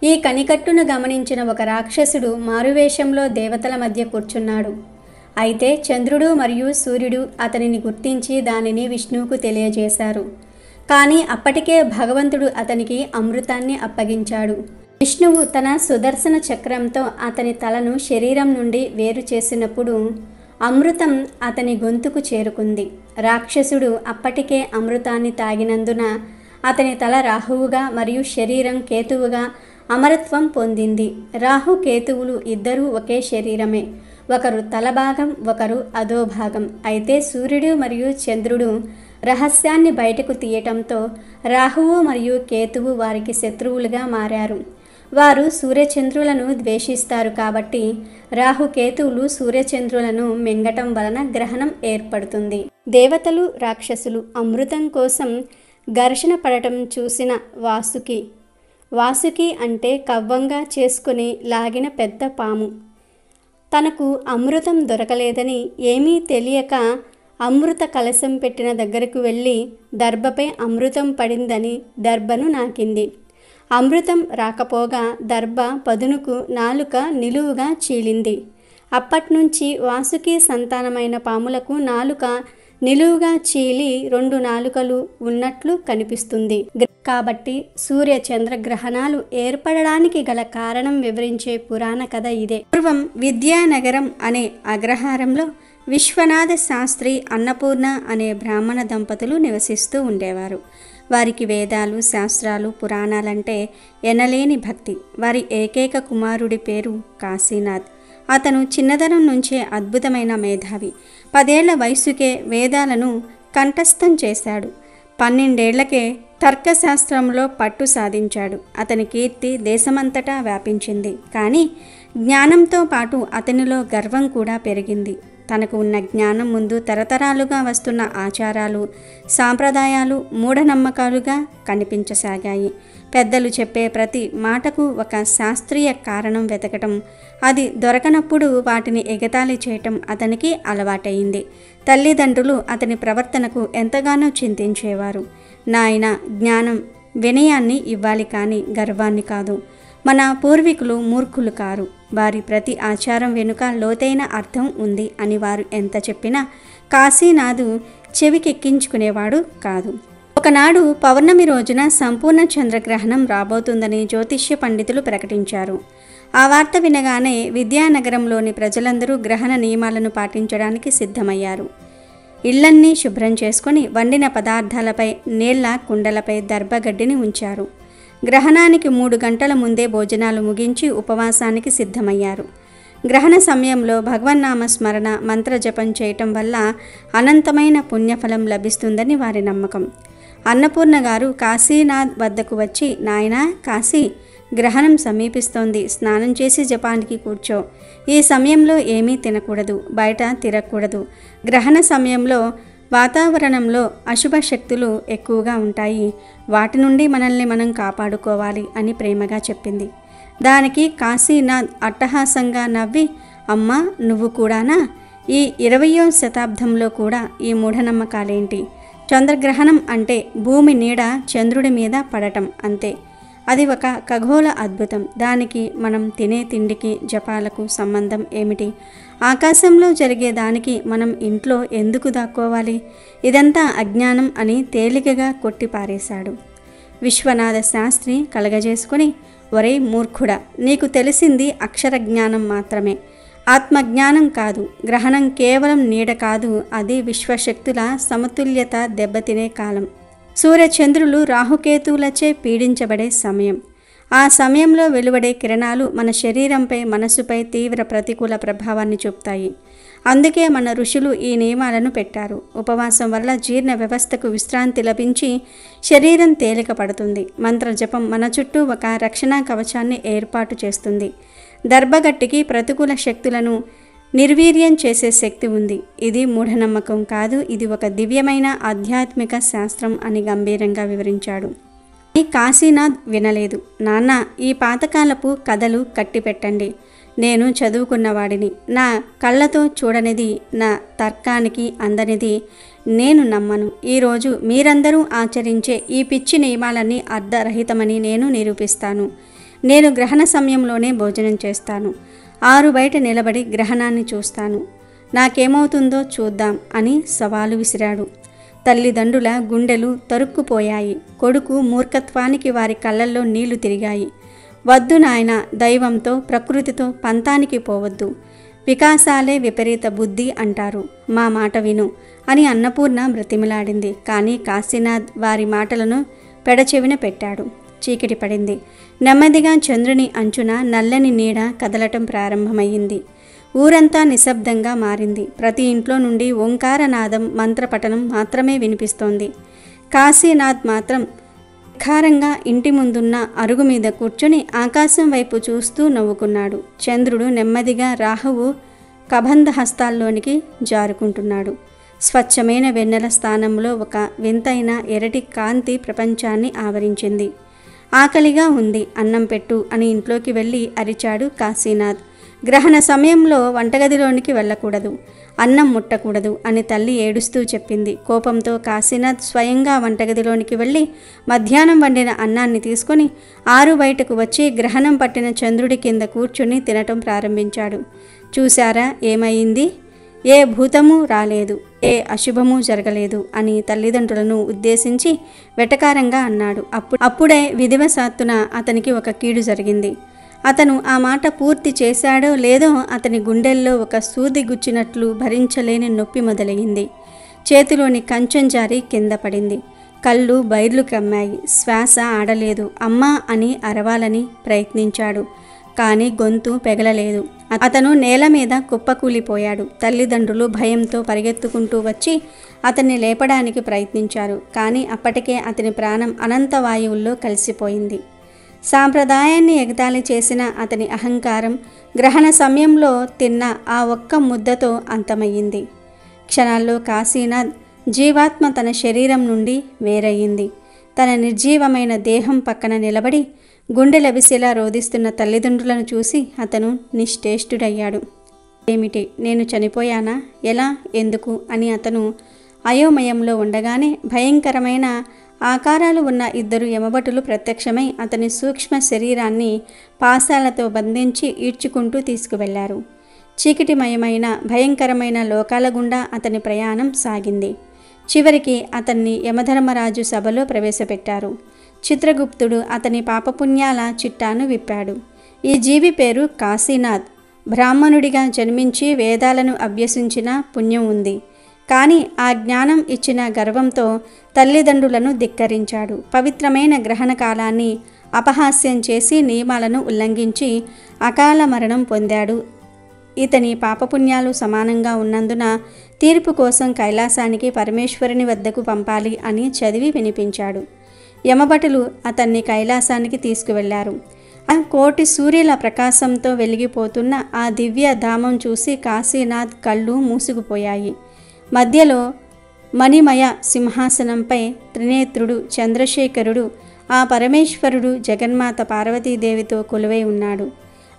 [SPEAKER 2] ఈ కనికట్టును గమనించిన ఒక రాక్షసుడు మారువేషంలో దేవతల మధ్య కూర్చున్నాడు. అయితే చంద్రుడు మరియు సూర్యుడు అతనిని గుర్తించి దానిని విష్ణువుకు తెలియజేశారు. కానీ అప్పటికే భగవంతుడు అతనికి అమృతాన్ని అప్పగించాడు. విష్ణువు తన సుదర్శన చక్రంతో అతని తలను శరీరం నుండి వేరు చేసినప్పుడు అమృతం అతని గొంతుకు చేరుకుంది. రాక్షసుడు అప్పటికే అమృతాన్ని తాగినందున అతని తల రాహువుగా మరియు శరీరం కేతువుగా అమరత్వం పొందింది. రాహు కేతువులు ఇద్దరూ ఒకే శరీరమే. ఒకరు తలభాగం, ఒకరు అధోభాగం. అయితే సూర్యుడు మరియు చంద్రుడు రహస్యాన్ని బయటకు తీయటంతో రాహువు మరియు కేతువు వారికి శత్రువులుగా మారారు. వారు సూర్యచంద్రులను ద్వేషిస్తారు కాబట్టి రాహుకేతువులు సూర్యచంద్రులను మింగటం వలన గ్రహణం ఏర్పడుతుంది. దేవతలు రాక్షసులు అమృతం కోసం ఘర్షణ పడటం చూసిన వాసుకి అంటే కవ్వంగా చేసుకుని లాగిన పెద్ద పాము తనకు అమృతం దొరకలేదని ఏమీ తెలియక అమృత కలశం పెట్టిన దగ్గరకు వెళ్ళి దర్భపై అమృతం పడిందని దర్భను నాకింది. అమృతం రాకపోగా దర్భ పదునుకు నాలుక నిలువుగా చీలింది. అప్పట్నుంచి వాసుకి సంతానమైన పాములకు నాలుక నిలువుగా చీలి 2 నాలుకలు ఉన్నట్లు కనిపిస్తుంది. కాబట్టి సూర్య చంద్రగ్రహణాలు ఏర్పడడానికి గల కారణం వివరించే పురాణ కథ ఇదే. పూర్వం విద్యానగరం అనే అగ్రహారంలో విశ్వనాథ శాస్త్రి, అన్నపూర్ణ అనే బ్రాహ్మణ దంపతులు నివసిస్తూ ఉండేవారు. వారికి వేదాలు, శాస్త్రాలు, పురాణాలంటే ఎనలేని భక్తి. వారి ఏకైక కుమారుడి పేరు కాశీనాథ్. అతను చిన్నతనం నుంచే అద్భుతమైన మేధావి. 10 ఏళ్ల వయసుకే వేదాలను కంఠస్థం చేశాడు. 12 ఏళ్లకే తర్కశాస్త్రంలో పట్టు సాధించాడు. అతని కీర్తి దేశమంతటా వ్యాపించింది. కానీ జ్ఞానంతో పాటు అతనిలో గర్వం కూడా పెరిగింది. తనకు ఉన్న జ్ఞానం ముందు తరతరాలుగా వస్తున్న ఆచారాలు, సాంప్రదాయాలు మూఢనమ్మకాలుగా కనిపించసాగాయి. పెద్దలు చెప్పే ప్రతి మాటకు ఒక శాస్త్రీయ కారణం వెతకటం, అది దొరకనప్పుడు వాటిని ఎగతాళి చేయటం అతనికి అలవాటయింది. తల్లిదండ్రులు అతని ప్రవర్తనకు ఎంతగానో చింతించేవారు. నాయన, జ్ఞానం వినయాన్ని ఇవ్వాలి కానీ గర్వాన్ని కాదు. మన పూర్వీకులు మూర్ఖులు కారు. వారి ప్రతి ఆచారం వెనుక లోతైన అర్థం ఉంది అని వారు ఎంత చెప్పినా కాశీనాథు చెవికెక్కించుకునేవాడు కాదు. ఒకనాడు పౌర్ణమి రోజున సంపూర్ణ చంద్రగ్రహణం రాబోతుందని జ్యోతిష్య పండితులు ప్రకటించారు. ఆ వార్త వినగానే విద్యానగరంలోని ప్రజలందరూ గ్రహణ నియమాలను పాటించడానికి సిద్ధమయ్యారు. ఇళ్లన్నీ శుభ్రం చేసుకొని వండిన పదార్థాలపై, నీళ్ల కుండలపై దర్భగడ్డిని ఉంచారు. గ్రహణానికి 3 గంటల ముందే భోజనాలు ముగించి ఉపవాసానికి సిద్ధమయ్యారు. గ్రహణ సమయంలో భగవన్నామ స్మరణ, మంత్రజపం చేయటం వల్ల అనంతమైన పుణ్యఫలం లభిస్తుందని వారి నమ్మకం. అన్నపూర్ణ గారు కాశీనాథ్ వద్దకు వచ్చి, నాయనా కాశీ, గ్రహణం సమీపిస్తోంది. స్నానం చేసి జపానికి కూర్చో. ఈ సమయంలో ఏమీ తినకూడదు, బయట తిరగకూడదు. గ్రహణ సమయంలో వాతావరణంలో అశుభ శక్తులు ఎక్కువగా ఉంటాయి. వాటి నుండి మనల్ని మనం కాపాడుకోవాలి అని ప్రేమగా చెప్పింది. దానికి కాశీనాథ్ అట్టహాసంగా నవ్వి, అమ్మా, నువ్వు కూడానా? ఈ 20వ శతాబ్దంలో కూడా ఈ మూఢనమ్మకాలేంటి? చంద్రగ్రహణం అంటే భూమి నీడ చంద్రుడి మీద పడటం అంతే. అది ఒక ఖగోళ అద్భుతం. దానికి మనం తినే తిండికి, జపాలకు సంబంధం ఏమిటి? ఆకాశంలో జరిగే దానికి మనం ఇంట్లో ఎందుకు దాక్కోవాలి? ఇదంతా అజ్ఞానం అని తేలికగా కొట్టిపారేశాడు. విశ్వనాథ శాస్త్రి కలగజేసుకుని, ఒరే మూర్ఖుడా, నీకు తెలిసింది అక్షర జ్ఞానం మాత్రమే, ఆత్మజ్ఞానం కాదు. గ్రహణం కేవలం నీడ కాదు, అది విశ్వశక్తుల సమతుల్యత దెబ్బతినే కాలం. సూర్యచంద్రులు రాహుకేతువులచే పీడించబడే సమయం. ఆ సమయంలో వెలువడే కిరణాలు మన శరీరంపై, మనసుపై తీవ్ర ప్రతికూల ప్రభావాన్ని చూపుతాయి. అందుకే మన ఋషులు ఈ నియమాలను పెట్టారు. ఉపవాసం వల్ల జీర్ణ వ్యవస్థకు విశ్రాంతి లభించి శరీరం తేలిక పడుతుంది. మంత్రజపం మన చుట్టూ ఒక రక్షణ కవచాన్ని ఏర్పాటు చేస్తుంది. దర్భగట్టికి ప్రతికూల శక్తులను నిర్వీర్యం చేసే శక్తి ఉంది. ఇది మూఢనమ్మకం కాదు, ఇది ఒక దివ్యమైన ఆధ్యాత్మిక శాస్త్రం అని గంభీరంగా వివరించాడు. ఈ కాశీనాథ్ వినలేదు. నాన్న, ఈ పాతకాలపు కథలు కట్టిపెట్టండి. నేను చదువుకున్నవాడిని. నా కళ్ళతో చూడనిది, నా తర్కానికి అందనిది నేను నమ్మను. ఈరోజు మీరందరూ ఆచరించే ఈ పిచ్చి నియమాలన్నీ అర్ధరహితమని నేను నిరూపిస్తాను. నేను గ్రహణ సమయంలోనే భోజనం చేస్తాను. 6 బయట నిలబడి గ్రహణాన్ని చూస్తాను. నాకేమవుతుందో చూద్దాం అని సవాలు విసిరాడు. తల్లిదండ్రుల గుండెలు తరుక్కుపోయాయి. కొడుకు మూర్ఖత్వానికి వారి కళ్ళల్లో నీళ్లు తిరిగాయి. వద్దు నాయన, దైవంతో, ప్రకృతితో పంతానికి పోవద్దు. వికాసాలే విపరీత బుద్ధి అంటారు. మా మాట విను అని అన్నపూర్ణ బ్రతిమిలాడింది. కానీ కాశీనాథ్ వారి మాటలను పెడచెవిన పెట్టాడు. చీకటి పడింది. నెమ్మదిగా చంద్రుని అంచున నల్లని నీడ కదలటం ప్రారంభమయ్యింది. ఊరంతా నిశ్శబ్దంగా మారింది. ప్రతి ఇంట్లో నుండి ఓంకారనాదం, మంత్రపఠనం మాత్రమే వినిపిస్తోంది. కాశీనాథ్ మాత్రం ఖారంగా ఇంటి ముందున్న అరుగు మీద కూర్చొని ఆకాశం వైపు చూస్తూ నవ్వుకున్నాడు. చంద్రుడు నెమ్మదిగా రాహువు కబంధ హస్తాల్లోనికి జారుకుంటున్నాడు. స్వచ్ఛమైన వెన్నెల స్థానంలో ఒక వింతైన ఎర్రటి కాంతి ప్రపంచాన్ని ఆవరించింది. ఆకలిగా ఉంది, అన్నం పెట్టు అని ఇంట్లోకి వెళ్ళి అరిచాడు కాశీనాథ్. గ్రహణ సమయంలో వంటగదిలోనికి వెళ్ళకూడదు, అన్నం ముట్టకూడదు అని తల్లి ఏడుస్తూ చెప్పింది. కోపంతో కాశీనాథ్ స్వయంగా వంటగదిలోనికి వెళ్ళి మధ్యాహ్నం వండిన అన్నాన్ని తీసుకొని 6 బయటకు వచ్చి గ్రహణం పట్టిన చంద్రుడి కింద కూర్చుని తినటం ప్రారంభించాడు. చూశారా ఏమైంది? ఏ భూతము రాలేదు, ఏ అశుభము జరగలేదు అని తల్లిదండ్రులను ఉద్దేశించి వెటకారంగా అన్నాడు. అప్పుడే విధివశాత్తున అతనికి ఒక కీడు జరిగింది. అతను ఆ మాట పూర్తి చేశాడో లేదో అతని గుండెల్లో ఒక సూది గుచ్చినట్లు భరించలేని నొప్పి మొదలయ్యింది. చేతిలోని కంచం జారి కింద పడింది. కళ్ళు బైర్లు కమ్మాయి. శ్వాస ఆడలేదు. అమ్మా అని అరవాలని ప్రయత్నించాడు. కానీ గొంతు పెగలలేదు. అతను నేల మీద కుప్పకూలిపోయాడు. తల్లిదండ్రులు భయంతో పరిగెత్తుకుంటూ వచ్చి అతన్ని లేపడానికి ప్రయత్నించారు. కానీ అప్పటికే అతని ప్రాణం అనంత వాయువుల్లో కలిసిపోయింది. సాంప్రదాయాన్ని ఎగతాళి చేసిన అతని అహంకారం గ్రహణ సమయంలో తిన్న ఆ ఒక్క ముద్దతో అంతమయ్యింది. క్షణాల్లో కాశీనాథ్ జీవాత్మ తన శరీరం నుండి వేరయ్యింది. తన నిర్జీవమైన దేహం పక్కన నిలబడి గుండెలవిసేలా రోదిస్తున్న తల్లిదండ్రులను చూసి అతను నిశ్చేష్టుడయ్యాడు. ఏమిటి, నేను చనిపోయానా? ఎలా? ఎందుకు? అని అతను అయోమయంలో ఉండగానే భయంకరమైన ఆకారాలు ఉన్న ఇద్దరు యమభటులు ప్రత్యక్షమై అతని సూక్ష్మ శరీరాన్ని పాశాలతో బంధించి ఈడ్చుకుంటూ తీసుకువెళ్లారు. చీకటిమయమైన భయంకరమైన లోకాల గుండా అతని ప్రయాణం సాగింది. చివరికి అతన్ని యమధర్మరాజు సభలో ప్రవేశపెట్టారు. చిత్రగుప్తుడు అతని పాపపుణ్యాల చిట్టాను విప్పాడు. ఈ జీవి పేరు కాశీనాథ్. బ్రాహ్మణుడిగా జన్మించి వేదాలను అభ్యసించిన పుణ్యం ఉంది. కానీ ఆ జ్ఞానం ఇచ్చిన గర్వంతో తల్లిదండ్రులను ధిక్కరించాడు. పవిత్రమైన గ్రహణ కాలాన్ని అపహాస్యం చేసి నియమాలను ఉల్లంఘించి అకాల మరణం పొందాడు. ఇతని పాపపుణ్యాలు సమానంగా ఉన్నందున తీర్పు కోసం కైలాసానికి పరమేశ్వరుని వద్దకు పంపాలి అని చదివి వినిపించాడు. యమభటులు అతన్ని కైలాసానికి తీసుకువెళ్లారు. ఆ కోటి సూర్యుల ప్రకాశంతో వెలిగిపోతున్న ఆ దివ్య ధామం చూసి కాశీనాథ్ కళ్ళు మూసుకుపోయాయి. మధ్యలో మణిమయ సింహాసనంపై త్రినేత్రుడు చంద్రశేఖరుడు, ఆ పరమేశ్వరుడు జగన్మాత పార్వతీదేవితో కొలువై ఉన్నాడు.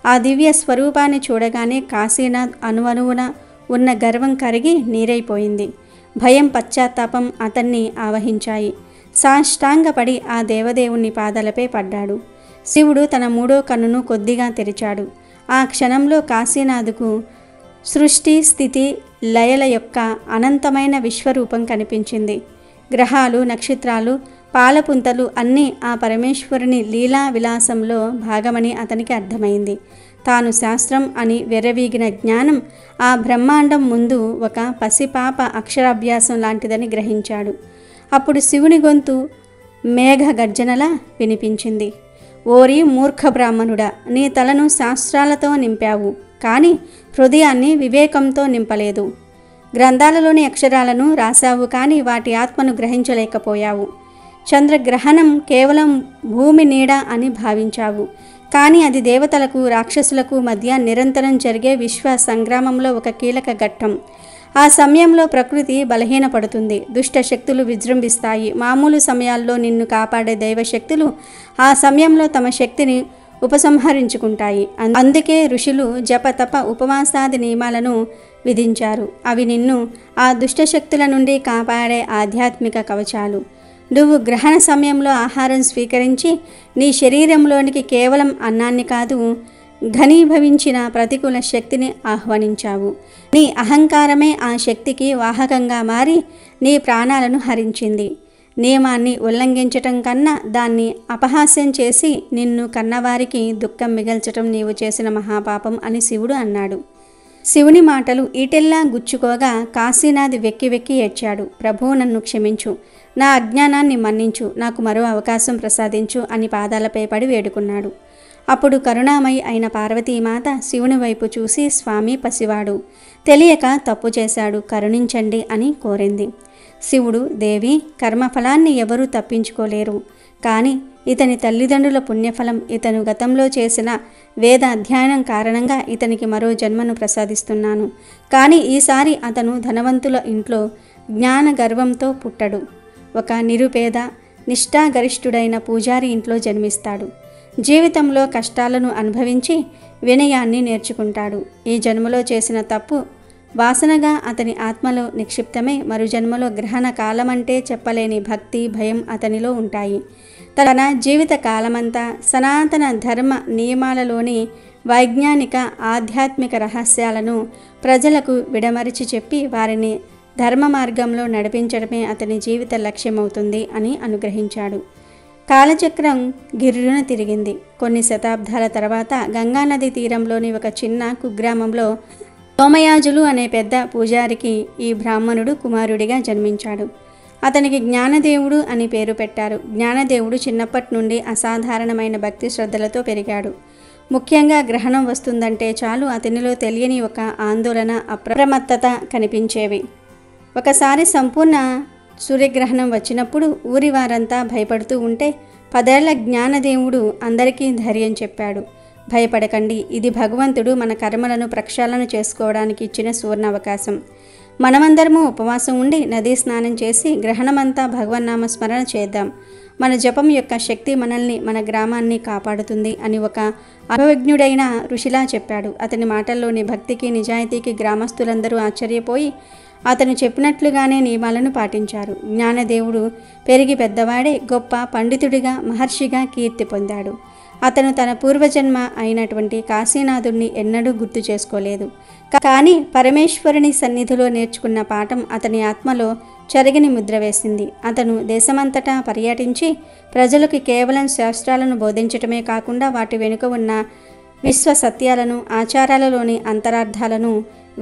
[SPEAKER 2] ఆ దివ్య స్వరూపాన్ని చూడగానే కాశీనాథ్ అణువణువున ఉన్న గర్వం కరిగి నీరైపోయింది. భయం, పశ్చాత్తాపం అతన్ని ఆవహించాయి. సాష్టాంగపడి ఆ దేవదేవుని పాదాలపై పడ్డాడు. శివుడు తన మూడో కన్నును కొద్దిగా తెరిచాడు. ఆ క్షణంలో కాశీనాథుకు సృష్టి, స్థితి, లయల యొక్క అనంతమైన విశ్వరూపం కనిపించింది. గ్రహాలు, నక్షత్రాలు, పాలపుంతలు అన్నీ ఆ పరమేశ్వరుని లీలా విలాసంలో భాగమని అతనికి అర్థమైంది. తాను శాస్త్రం అని వెర్రవీగిన జ్ఞానం ఆ బ్రహ్మాండం ముందు ఒక పసిపాప అక్షరాభ్యాసం లాంటిదని గ్రహించాడు. అప్పుడు శివుని గొంతు మేఘ గర్జనలా వినిపించింది. ఓరి మూర్ఖ బ్రాహ్మణుడా, నీ తలను శాస్త్రాలతో నింపావు, కానీ హృదయాన్ని వివేకంతో నింపలేదు. గ్రంథాలలోని అక్షరాలను రాశావు, కానీ వాటి ఆత్మను గ్రహించలేకపోయావు. చంద్రగ్రహణం కేవలం భూమి నీడ అని భావించావు, కానీ అది దేవతలకు, రాక్షసులకు మధ్య నిరంతరం జరిగే విశ్వ సంగ్రామంలో ఒక కీలక ఘట్టం. ఆ సమయంలో ప్రకృతి బలహీనపడుతుంది, దుష్ట శక్తులు విజృంభిస్తాయి. మామూలు సమయాల్లో నిన్ను కాపాడే దైవశక్తులు ఆ సమయంలో తమ శక్తిని ఉపసంహరించుకుంటాయి. అందుకే ఋషులు జపతప ఉపవాసాది నియమాలను విధించారు. అవి నిన్ను ఆ దుష్టశక్తుల నుండి కాపాడే ఆధ్యాత్మిక కవచాలు. నువ్వు గ్రహణ సమయంలో ఆహారం స్వీకరించి నీ శరీరంలోనికి కేవలం అన్నాన్ని కాదు, ఘనీభవించిన ప్రతికూల శక్తిని ఆహ్వానించావు. నీ అహంకారమే ఆ శక్తికి వాహకంగా మారి నీ ప్రాణాలను హరించింది. నియమాన్ని ఉల్లంఘించటం కన్నా దాన్ని అపహాస్యం చేసి నిన్ను కన్నవారికి దుఃఖం మిగల్చటం నీవు చేసిన మహాపాపం అని శివుడు అన్నాడు. శివుని మాటలు ఈటెల్లా గుచ్చుకోగా కాశీనాథ్ వెక్కి వెక్కి ఏడ్చాడు. ప్రభూ, నన్ను క్షమించు, నా అజ్ఞానాన్ని మన్నించు, నాకు మరో అవకాశం ప్రసాదించు అని పాదాలపై పడి వేడుకున్నాడు. అప్పుడు కరుణామయి అయిన పార్వతీమాత శివుని వైపు చూసి, స్వామి పసివాడు, తెలియక తప్పు చేశాడు, కరుణించండి అని కోరింది. శివుడు, దేవి, కర్మఫలాన్ని ఎవరూ తప్పించుకోలేరు, కానీ ఇతని తల్లిదండ్రుల పుణ్యఫలం, ఇతను గతంలో చేసిన వేద అధ్యయనం కారణంగా ఇతనికి మరో జన్మను ప్రసాదిస్తున్నాను. కానీ ఈసారి అతను ధనవంతుల ఇంట్లో జ్ఞాన గర్వంతో పుట్టడు. ఒక నిరుపేద, నిష్ఠాగరిష్ఠుడైన పూజారి ఇంట్లో జన్మిస్తాడు. జీవితంలో కష్టాలను అనుభవించి వినయాన్ని నేర్చుకుంటాడు. ఈ జన్మలో చేసిన తప్పు వాసనగా అతని ఆత్మలో నిక్షిప్తమై మరు జన్మలో గ్రహణ కాలమంటే చెప్పలేని భక్తి, భయం అతనిలో ఉంటాయి. తన జీవిత కాలమంతా సనాతన ధర్మ నియమాలలోని వైజ్ఞానిక, ఆధ్యాత్మిక రహస్యాలను ప్రజలకు విడమరిచి చెప్పి వారిని ధర్మ మార్గంలో నడిపించడమే అతని జీవిత లక్ష్యమవుతుంది అని అనుగ్రహించాడు. కాలచక్రం గిర్రున తిరిగింది. కొన్ని శతాబ్దాల తర్వాత గంగానది తీరంలోని ఒక చిన్న కుగ్రామంలో సోమయాజులు అనే పెద్ద పూజారికి ఈ బ్రాహ్మణుడు కుమారుడిగా జన్మించాడు. అతనికి జ్ఞానదేవుడు అని పేరు పెట్టారు. జ్ఞానదేవుడు చిన్నప్పటి నుండి అసాధారణమైన భక్తి శ్రద్ధలతో పెరిగాడు. ముఖ్యంగా గ్రహణం వస్తుందంటే చాలు అతనిలో తెలియని ఒక ఆందోళన, అప్రమత్తత కనిపించేవి. ఒకసారి సంపూర్ణ సూర్యగ్రహణం వచ్చినప్పుడు ఊరి వారంతా భయపడుతూ ఉంటే 10 ఏళ్ల జ్ఞానదేవుడు అందరికీ ధైర్యం చెప్పాడు. భయపడకండి, ఇది భగవంతుడు మన కర్మలను ప్రక్షాళన చేసుకోవడానికి ఇచ్చిన సువర్ణావకాశం. మనమందరము ఉపవాసం ఉండి నదీ స్నానం చేసి గ్రహణమంతా భగవన్నామ స్మరణ చేద్దాం. మన జపం యొక్క శక్తి మనల్ని, మన గ్రామాన్ని కాపాడుతుంది అని ఒక అనుభవజ్ఞుడైన ఋషిలా చెప్పాడు. అతని మాటల్లోని భక్తికి, నిజాయితీకి గ్రామస్తులందరూ ఆశ్చర్యపోయి అతను చెప్పినట్లుగానే నియమాలను పాటించారు. జ్ఞానదేవుడు పెరిగి పెద్దవాడే గొప్ప పండితుడిగా, మహర్షిగా కీర్తి పొందాడు. అతను తన పూర్వజన్మ అయినటువంటి కాశీనాథుణ్ణి ఎన్నడూ గుర్తు చేసుకోలేదు. కానీ పరమేశ్వరుని సన్నిధిలో నేర్చుకున్న పాఠం అతని ఆత్మలో చెరగని ముద్ర వేసింది. అతను దేశమంతటా పర్యటించి ప్రజలకు కేవలం శాస్త్రాలను బోధించటమే కాకుండా వాటి వెనుక ఉన్న విశ్వ సత్యాలను, ఆచారాలలోని అంతరార్థాలను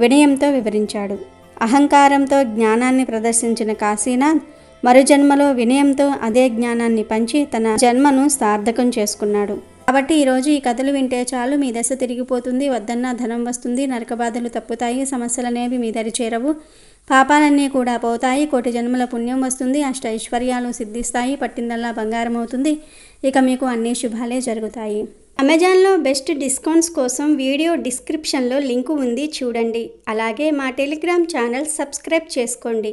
[SPEAKER 2] వినయంతో వివరించాడు. అహంకారంతో జ్ఞానాన్ని ప్రదర్శించిన కాశీనాథ్ మరుజన్మలో వినయంతో అదే జ్ఞానాన్ని పంచి తన జన్మను సార్థకం చేసుకున్నాడు. కాబట్టి ఈరోజు ఈ కథలు వింటే చాలు, మీ దశ తిరిగిపోతుంది, వద్దన్నా ధనం వస్తుంది, నరకబాధలు తప్పుతాయి, సమస్యలనేవి మీ దరి చేరవు, పాపాలన్నీ కూడా పోతాయి, 1,000 జన్మల పుణ్యం వస్తుంది, ఐశ్వర్యాలు సిద్ధిస్తాయి, పట్టిందల్లా బంగారం అవుతుంది, ఇక మీకు అన్ని శుభాలే జరుగుతాయి. అమెజాన్లో బెస్ట్ డిస్కౌంట్స్ కోసం వీడియో డిస్క్రిప్షన్లో లింకు ఉంది, చూడండి. అలాగే మా టెలిగ్రామ్ ఛానల్ సబ్స్క్రైబ్ చేసుకోండి.